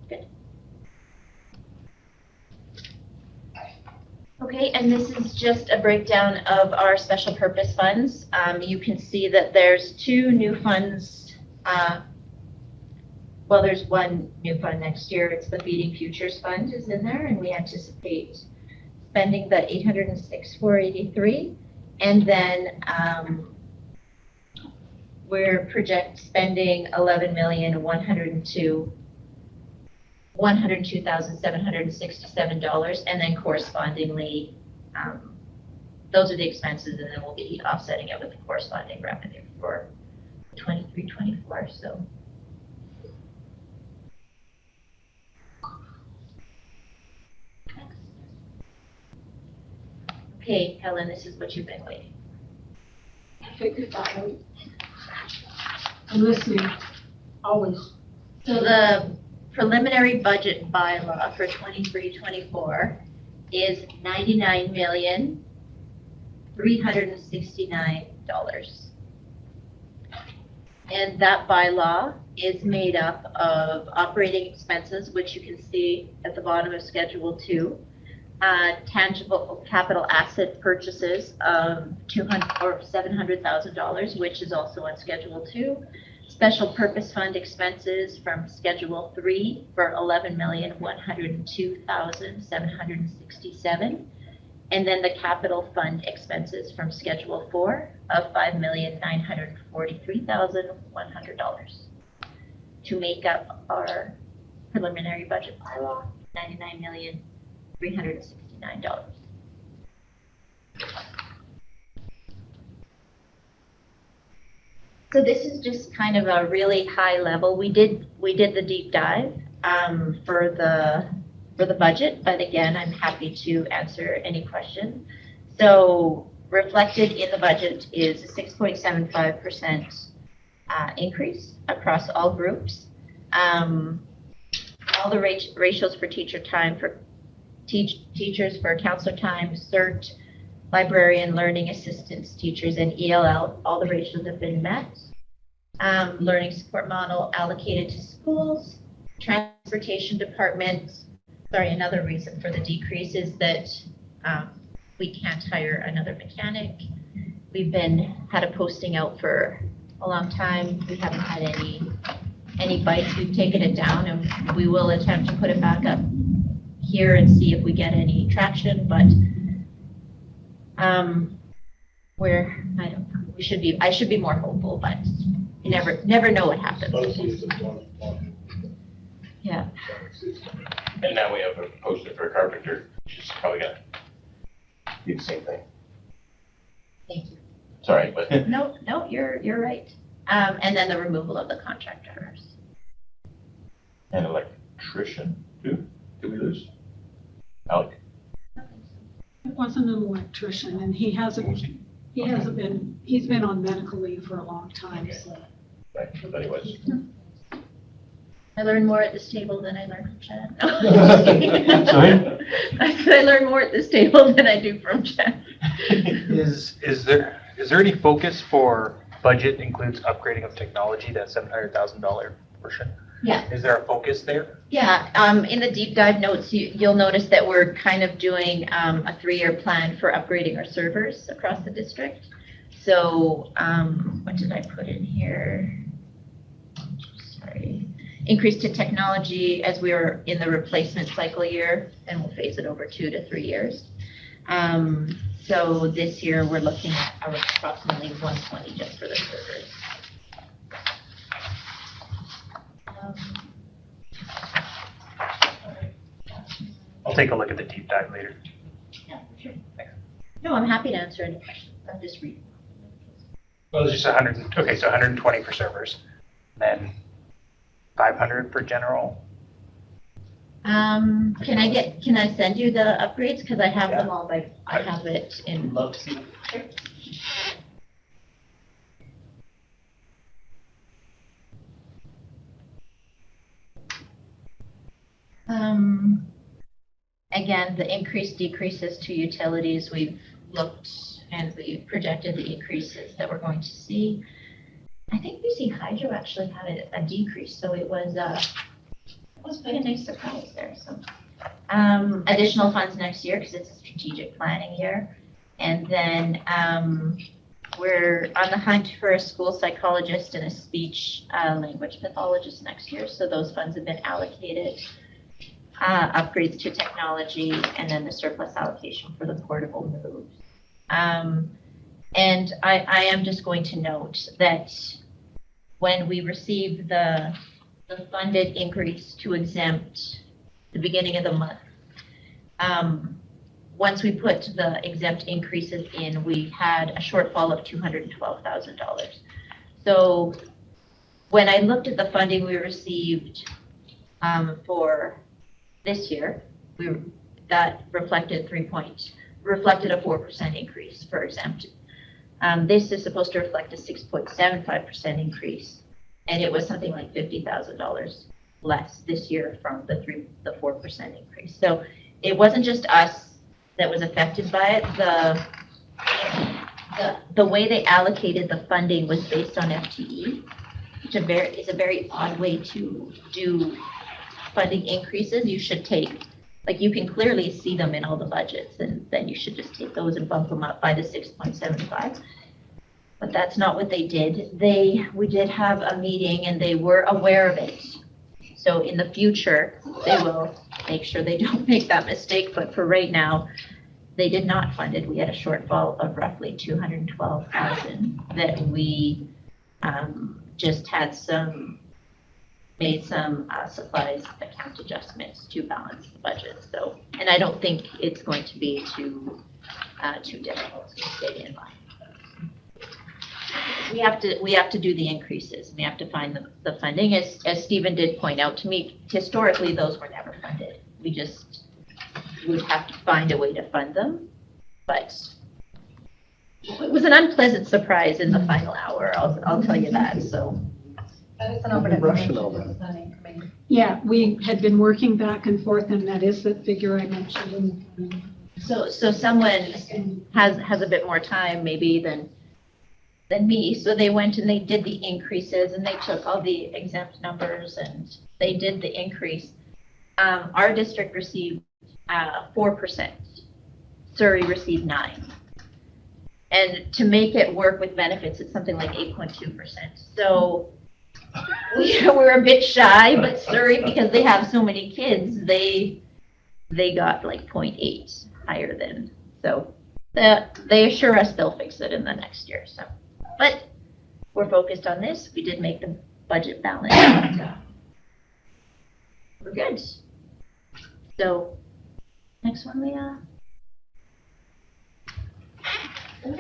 Good. Okay, and this is just a breakdown of our special purpose funds. You can see that there's two new funds. Well, there's one new fund next year. It's the Feeding Futures Fund is in there, and we anticipate spending the $806,483. And then we're spending $102,767, and then correspondingly, those are the expenses, and then we'll be offsetting it with the corresponding revenue for 23-24. So. Okay, Helen, this is what you've been waiting. I figured that out. I'm listening, always. So the preliminary budget bylaw for 23-24 is $99,369. And that bylaw is made up of operating expenses, which you can see at the bottom of Schedule 2. Tangible capital asset purchases of $700,000, which is also on Schedule 2. Special purpose fund expenses from Schedule 3 for $11,102,767. And then the capital fund expenses from Schedule 4 of $5,943,100 to make up our preliminary budget bylaw, $99,369. So this is just kind of a really high level. We did the deep dive for the budget, but again, I'm happy to answer any questions. So reflected in the budget is a 6.75% increase across all groups. All the ratios for teacher time, for teachers, for counselor time, CERT, librarian, learning assistants, teachers, and ELL, all the ratios have been met. Learning support model allocated to schools, transportation department. Sorry, another reason for the decrease is that we can't hire another mechanic. We've had a posting out for a long time. We haven't had any bites. We've taken it down, and we will attempt to put it back up here and see if we get any traction, but I should be more hopeful, but you never know what happens. Yeah. And now we have a posted for a carpenter, which is probably gonna be the same thing. Thank you. Sorry, but No, you're right. And then the removal of the contract drivers. an electrician too. Did we lose? Alec? It wasn't an electrician, and he's been on medical leave for a long time, so. Right, I thought he was. I learned more at this table than I learned from Chad. No. Sorry? I learned more at this table than I do from Chad. Is there any focus for budget includes upgrading of technology, that $700,000 portion? Yeah. Is there a focus there? Yeah, in the deep dive notes, you'll notice that we're kind of doing a 3-year plan for upgrading our servers across the district. So, what did I put in here? Sorry. Increase to technology as we are in the replacement cycle year, and we'll phase it over 2 to 3 years. So this year, we're looking at approximately 120 just for the servers. I'll take a look at the deep dive later. Yeah, sure. No, I'm happy to answer any questions. I'm just reading. Well, it's just 100, okay, so 120 for servers, then 500 for general. Can I send you the upgrades? Because I have them all I have it in. Love to see. Sure. Again, the increase decreases to utilities, we've looked and we've projected the increases that we're going to see. I think BC Hydro actually had a decrease, so it was quite a nice surprise there. So additional funds next year because it's a strategic planning year. And then we're on the hunt for a school psychologist and a speech language pathologist next year. So those funds have been allocated. Upgrades to technology, and then the surplus allocation for the portable moves. And I am just going to note that when we receive the funded increase to exempt the beginning of the month, once we put the exempt increases in, we had a shortfall of $212,000. So when I looked at the funding we received for this year, that reflected a 4% increase for exempt. This is supposed to reflect a 6.75% increase, and it was something like $50,000 less this year from the 4% increase. So it wasn't just us that was affected by it. The way they allocated the funding was based on FTE, which is a very odd way to do funding increases. You should take, like, you can clearly see them in all the budgets, and then you should just take those and bump them up by the 6.75. But that's not what they did. We did have a meeting and they were aware of it. So in the future, they will make sure they don't make that mistake. But for right now, they did not fund it. We had a shortfall of roughly $212,000 that we just had made some supplies account adjustments to balance the budget. So, and I don't think it's going to be too difficult to stay in line. We have to do the increases. We have to find the funding. As Stephen did point out to me, historically those were never funded. We just would have to find a way to fund them. But it was an unpleasant surprise in the final hour. I'll tell you that. So. That is an open. Yeah, we had been working back and forth, and that is the figure I mentioned. So someone has a bit more time maybe than me. So they went and they did the increases, and they took all the exempt numbers and they did the increase. Our district received 4%. Surrey received 9%. And to make it work with benefits, it's something like 8.2%. So we're a bit shy, but Surrey, because they have so many kids, they got like 0.8 higher than. So they assure us they'll fix it in the next year. So But we're focused on this. We did make the budget balance. So we're good. So next one, Leah. Thank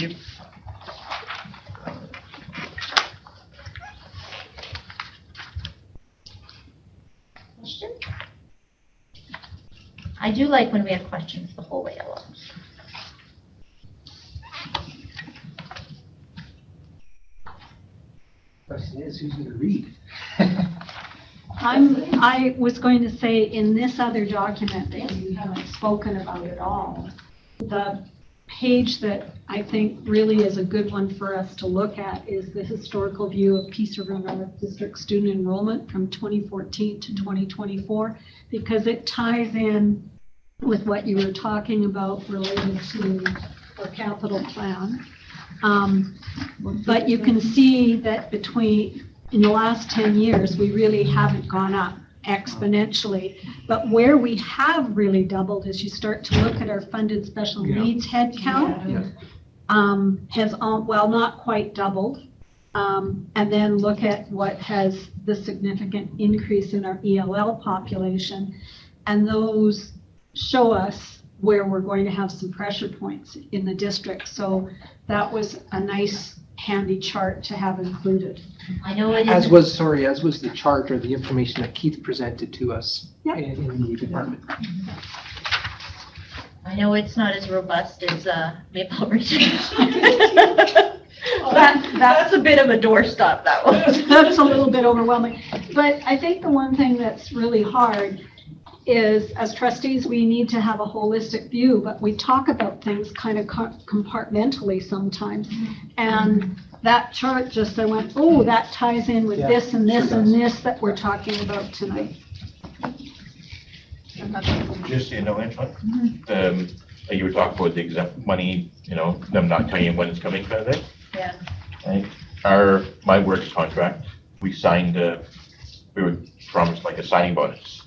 you. Question? I do like when we have questions the whole way along. Question is, who's going to read? I was going to say, in this other document that you haven't spoken about at all, the page that I think really is a good one for us to look at is the historical view of Peace River North District student enrollment from 2014 to 2024, because it ties in with what you were talking about related to our capital plan. But you can see that in the last 10 years, we really haven't gone up exponentially. But where we have really doubled is you start to look at our funded special needs head count. Has, well, not quite doubled. And then look at what has the significant increase in our ELL population. And those show us where we're going to have some pressure points in the district. So that was a nice handy chart to have included. I know it As is. was the chart or the information that Keith presented to us Yeah. in the department. I know it's not as robust as Maple Ridge. That's a bit of a doorstop, that one. That's a little bit overwhelming. But I think the one thing that's really hard is, as trustees, we need to have a holistic view, but we talk about things kind of compartmentally sometimes. And that chart just, I went, oh, that ties in with this and this and this that we're talking about tonight. Just so you know, Antoine, you were talking about the exempt money, them not telling you when it's coming kind of thing. Yeah. Right? My works contract, we signed, we were promised like a signing bonus.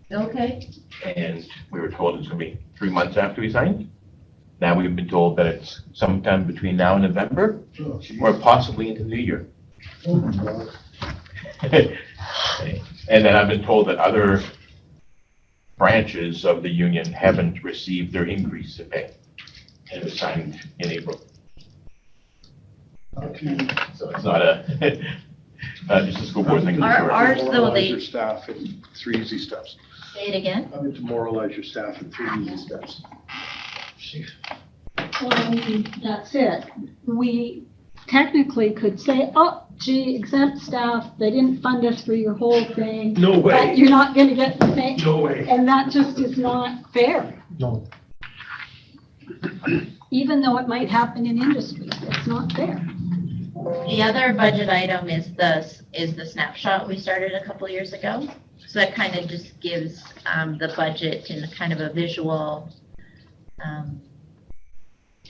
Okay. And we were told it's going to be 3 months after we signed. Now we've been told that it's sometime between now and November, or possibly into the new year. And then I've been told that other branches of the union haven't received their increase in pay. And it was signed in April. So it's not just a school board thing. Ours, though, Demoralize your staff in 3 easy steps. Say it again. I would demoralize your staff in 3 easy steps. Well, that's it. We technically could say, oh, gee, exempt staff, they didn't fund us for your whole thing. No way. But you're not going to get the thing. No way. And that just is not fair. No. Even though it might happen in industry, it's not fair. The other budget item is the snapshot we started a couple years ago. So that kind of just gives the budget in a kind of a visual,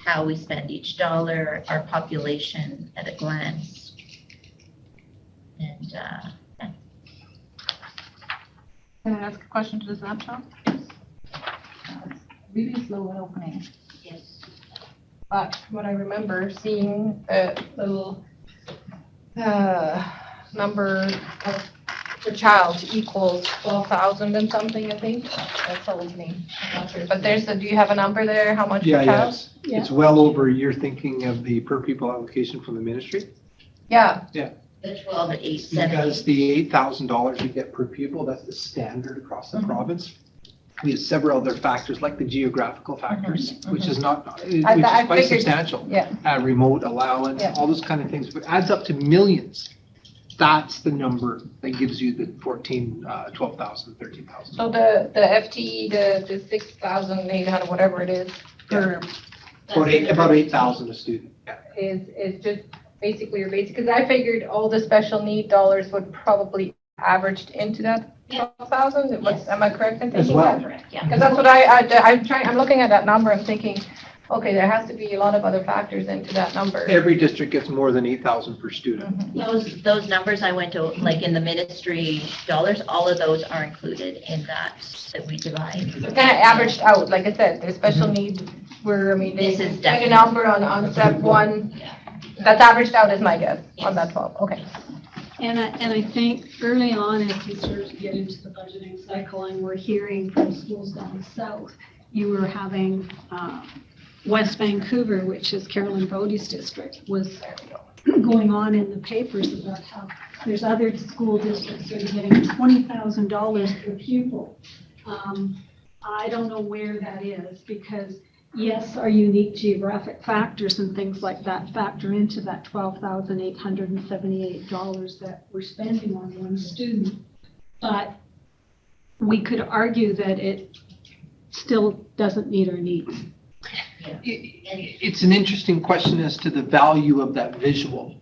how we spend each dollar, our population at a glance. And yeah. Can I ask a question to the snapshot? Really slow in opening. Yes. But what I remember seeing a little number of per child equals 12,000 and something, I think. That told me. I'm not sure. But do you have a number there? How much per child? Yes. Yeah. It's well over, you're thinking of the per pupil allocation from the ministry? Yeah. The 12 at 870. Because the $8,000 you get per pupil, that's the standard across the province. We have several other factors like the geographical factors, which is quite figured- substantial. Yeah. Remote allowance, Yeah. all those kind of things, but adds up to millions. That's the number that gives you the 14, 12,000, 13,000. So the FTE, the 6,800, whatever it is, per About 8,000 a student. Yeah. is just basically your basic, because I figured all the special need dollars would probably averaged into that 12,000. Yes. Am I correct in As thinking well. that? Correct, yeah. Because that's what I'm looking at that number, I'm thinking, okay, there has to be a lot of other factors into that number. Every district gets more than 8,000 per student. Those numbers I went to, like in the ministry dollars, all of those are included in that we divide. Kind of averaged out, like I said, there's special need where, I mean, they This is pick a definitely- number on step one, that's averaged out is my guess, on that 12, okay. And I think early on, as we started to get into the budgeting cycle and we're hearing from schools down south, you were having West Vancouver, which is Carolyn Brody's district, was going on in the papers about how there's other school districts that are getting $20,000 per pupil. I don't know where that is because yes, our unique geographic factors and things like that factor into that $12,878 that we're spending on one student. But we could argue that it still doesn't meet our needs. It's an interesting question as to the value of that visual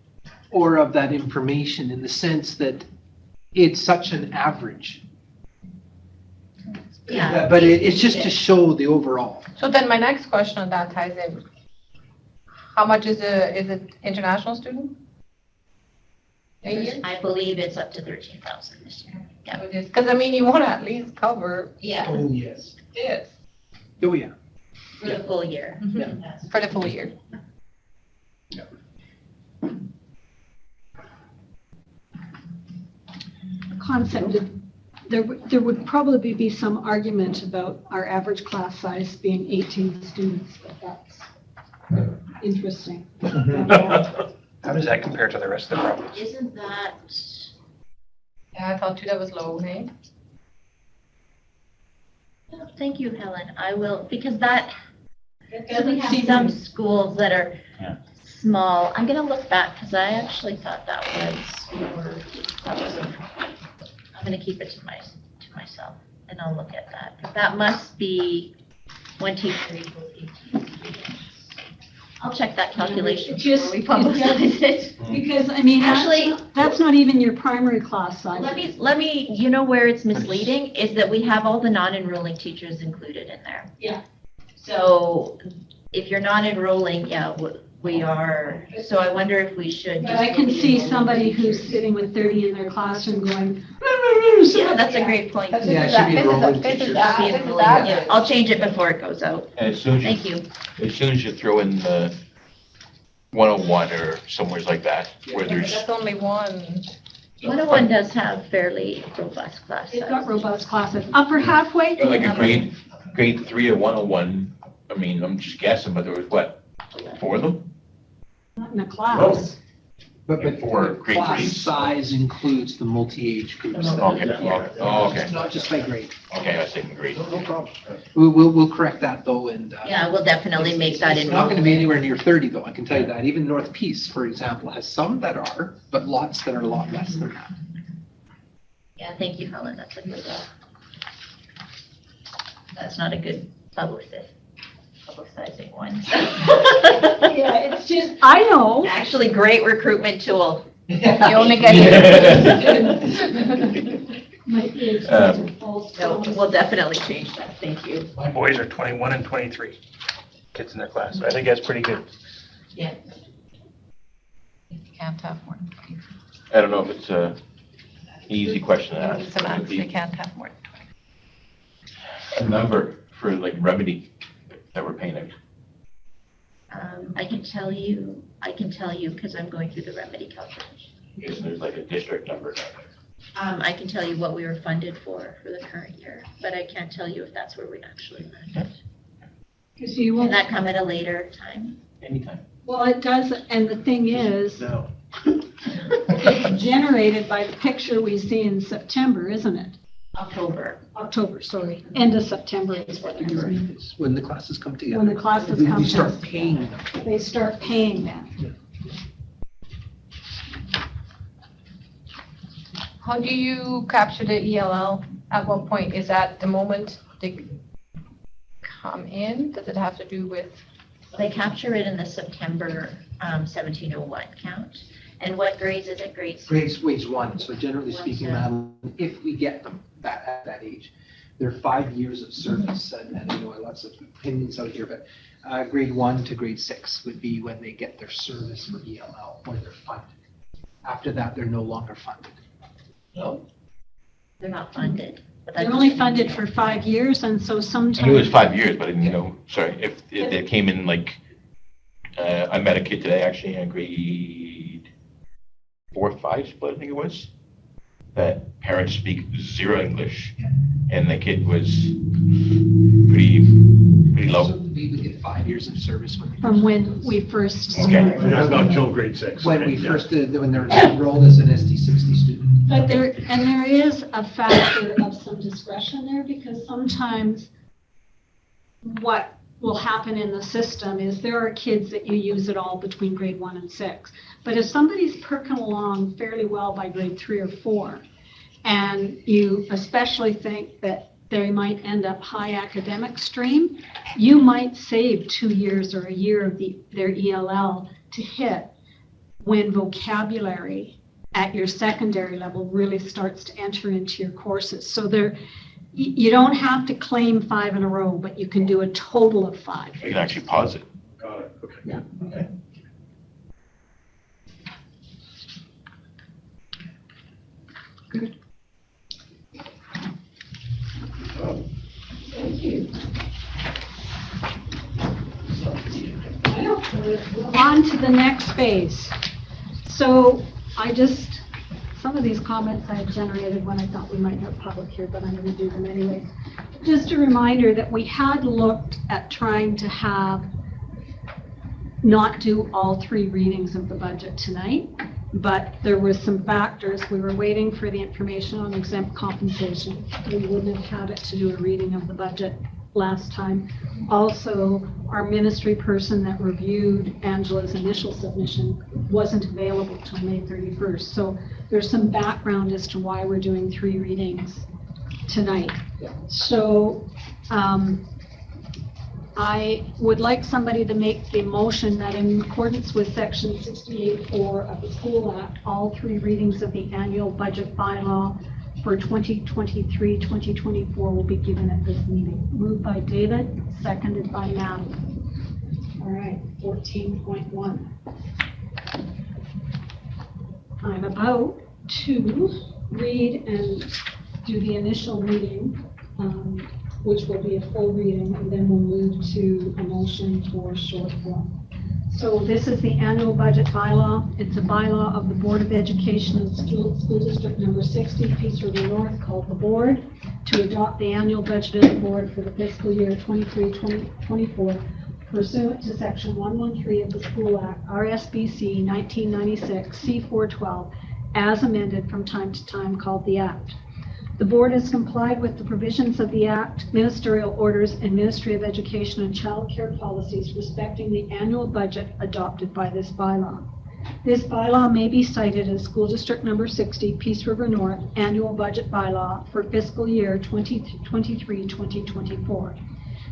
or of that information in the sense that it's such an average. Yeah. But it's just to show the overall. So then my next question on that ties in. How much is it international student? A year? I believe it's up to 13,000 this year. Yeah. Because I mean, you want to at least cover Yeah, Oh, yes. this Oh, yeah. for the full year. Yes. for the full year. Concept of, there would probably be some argument about our average class size being 18 students, but that's interesting. How does that compare to the rest of the province? Isn't that, Yeah, I thought too that was low, hey? oh, thank you, Helen. I will, because that, Doesn't we have seem some right. schools that are Yeah. small. I'm gonna look back because I actually thought that was, I'm gonna keep it to myself and I'll look at that. That must be 23 equals 18 students. I'll check that calculation before we publicize it. Because, I mean, Actually- that's not even your primary class size. Let me, you know where it's misleading is that we have all the non-enrolling teachers included in there. Yeah. So if you're not enrolling, yeah, we are, so I wonder if we should. But just I can look at see enrollment. somebody who's sitting with 30 in their classroom going, Yeah, that's a great point. This is Yeah, it that- should be this is enrollment this is teachers. that- Be this is enrolling, that. yeah. I'll change it before it goes out. And as soon as Thank you, you. as soon as you throw in the 101 or somewhere like that, where there's, That's only one. 101 does have fairly robust class they've got size. robust classes. Upper halfway? like a grade 3 of 101, I mean, I'm just guessing, but there was what, 4 of them? Not in a class. But For the grade class threes. size includes the multi-age groups. Okay. Not just by grade. Okay, I was thinking grade. No problem. We'll correct that though and. Yeah, we'll definitely make that It's not going to be enrollment. anywhere near 30 though, I can tell you that. Even North Peace, for example, has some that are, but lots that are a lot less than that. Yeah, thank you, Helen. That's a good, that's not a good publicizing one. Yeah, it's just, I know. Actually, great recruitment tool. You only get My kids Um, are false No, promises. we'll definitely change that. Thank you. My boys are 21 and 23 kids in their class, so I think that's pretty good. You can't have more than 20. I don't know if it's a easy question to ask. It's a max, but they it'd can't have more than 20. be A number for like remedy that we're paying out. I can tell you because I'm going through the remedy calculation. Because there's like a district number. I can tell you what we were funded for the current year, but I can't tell you if that's where we actually landed. Because you Can won't, that come at a later time? Anytime. well, it does, and the thing is, No. it's generated by the picture we see in September, isn't it? October, sorry. End of September is what it is. It's when the classes come together. When the classes We come start together. paying them. They start paying them. How do you capture the ELL? At what point? Is that the moment they come in? Does it have to do with? They capture it in the September 1701 count. And what grades is it? Grades? Grades 1, so generally speaking, Madeline, if we get them at that age, they're 5 years of service, and I know lots of opinions out here, but grade 1 to grade 6 would be when they get their service for ELL, when they're funded. After that, they're no longer funded. They're not funded. They're only funded for 5 years, and so sometimes. I knew it was 5 years, but I didn't know, sorry, if they came in like, I met a kid today, actually, in grade 4 or 5 split, I think it was, that parents speak 0 English, and the kid was pretty So low. we would get 5 years of service when From when we first Okay. started. That's not until grade 6. when we Yeah. first did, when they were enrolled as an ST60 student. But there is a factor of some discretion there, because sometimes what will happen in the system is there are kids that you use it all between grade 1 and 6. But if somebody's perking along fairly well by grade 3 or 4, and you especially think that they might end up high academic stream, you might save 2 years or a year of their ELL to hit when vocabulary at your secondary level really starts to enter into your courses. So you don't have to claim 5 in a row, but you can do a total of 5. I can actually pause it. Got it, okay. Yeah. Okay. Thank you. On to the next phase. So some of these comments I generated when I thought we might have public here, but I'm going to do them anyway. Just a reminder that we had looked at trying to not do all 3 readings of the budget tonight, but there were some factors. We were waiting for the information on exempt compensation. We wouldn't have had it to do a reading of the budget last time. Also, our ministry person that reviewed Angela's initial submission wasn't available till May 31st. So there's some background as to why we're doing 3 readings tonight. So I would like somebody to make the motion that in accordance with section 68(4) of the School Act, all 3 readings of the annual budget bylaw for 2023-2024 will be given at this meeting. Moved by David, seconded by Natalie. All right, 14.1. I'm about to read and do the initial reading, which will be a full reading, and then we'll move to a motion for short form. So this is the annual budget bylaw. It's a bylaw of the Board of Education of School District Number 60, Peace River North, called the Board, to adopt the annual budget of the Board for the fiscal year 23-24 pursuant to section 113 of the School Act, RSBC 1996, C412, as amended from time to time, called the Act. The Board has complied with the provisions of the Act, ministerial orders, and Ministry of Education and Child Care policies respecting the annual budget adopted by this bylaw. This bylaw may be cited as School District Number 60, Peace River North, Annual Budget Bylaw for fiscal year 2023-2024.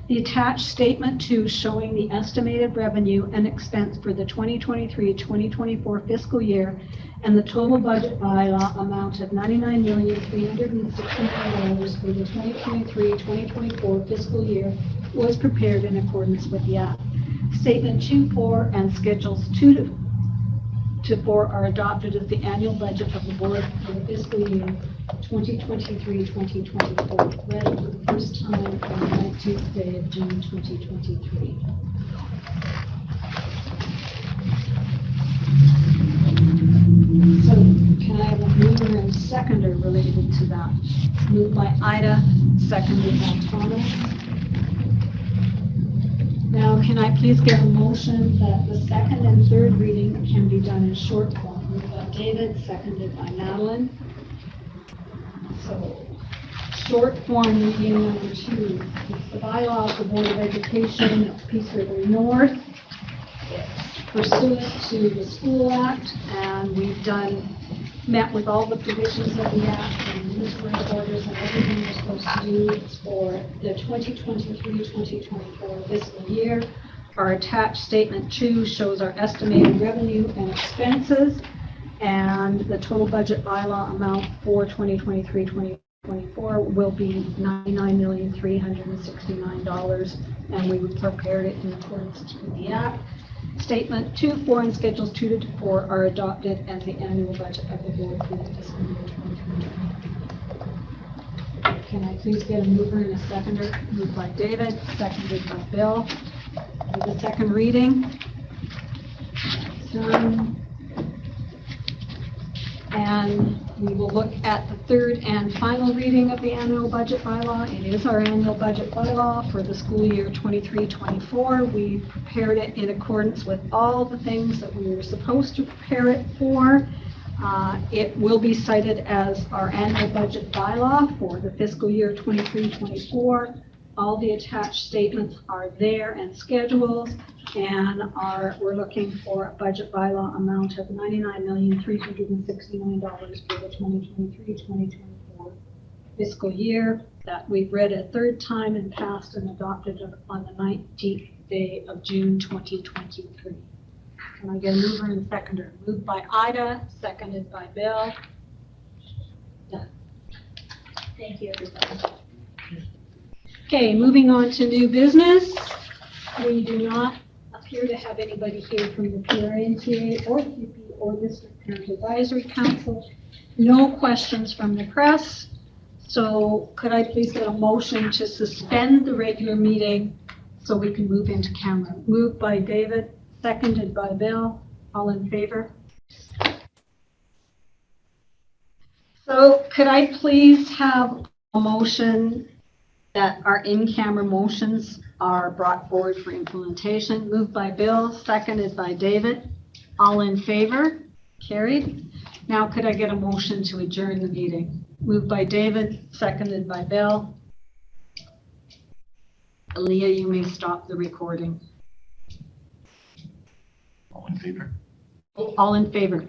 The attached Statement 2 showing the estimated revenue and expense for the 2023-2024 fiscal year and the total budget bylaw amount of $99,369 for the 2023-2024 fiscal year was prepared in accordance with the Act. Statement 2.4 and Schedules 2 to 4 are adopted as the annual budget of the Board for the fiscal year 2023-2024, read for the first time on the 19th day of June 2023. So can I have a mover and seconder related to that? Moved by Ida, seconded by Thomas. Now, can I please get a motion that the second and third reading can be done in short form? Moved by David, seconded by Madeline. So, short form reading number 2. It's the bylaw of the Board of Education of Peace River North. It's pursuant to the School Act, and we've met with all the provisions of the Act and ministerial orders and everything we're supposed to do for the 2023-2024 fiscal year. Our attached Statement 2 shows our estimated revenue and expenses, and the total budget bylaw amount for 2023-2024 will be $99,369, and we prepared it in accordance with the Act. Statement 2, 4, and Schedules 2 to 4 are adopted as the annual budget of the Board for the fiscal year 2023. Can I please get a mover and a seconder? Moved by David, seconded by Bill. For the second reading. And we will look at the third and final reading of the annual budget bylaw. It is our annual budget bylaw for the school year 23-24. We prepared it in accordance with all the things that we were supposed to prepare it for. It will be cited as our annual budget bylaw for the fiscal year 23-24. All the attached statements are there and schedules, and we're looking for a budget bylaw amount of $99,369 for the 2023-2024 fiscal year that we've read a third time and passed and adopted on the 19th day of June 2023. Can I get a mover and seconder? Moved by Ida, seconded by Bill. Done. Thank you, everybody. Okay, moving on to new business. We do not appear to have anybody here from the PRNTA or CP or District Parent Advisory Council. No questions from the press. So could I please get a motion to suspend the regular meeting so we can move into camera? Moved by David, seconded by Bill. All in favor? So could I please have a motion that our in-camera motions are brought forward for implementation? Moved by Bill, seconded by David. All in favor? Carried. Now could I get a motion to adjourn the meeting? Moved by David, seconded by Bill. Aaliyah, you may stop the recording. All in favor? All in favor?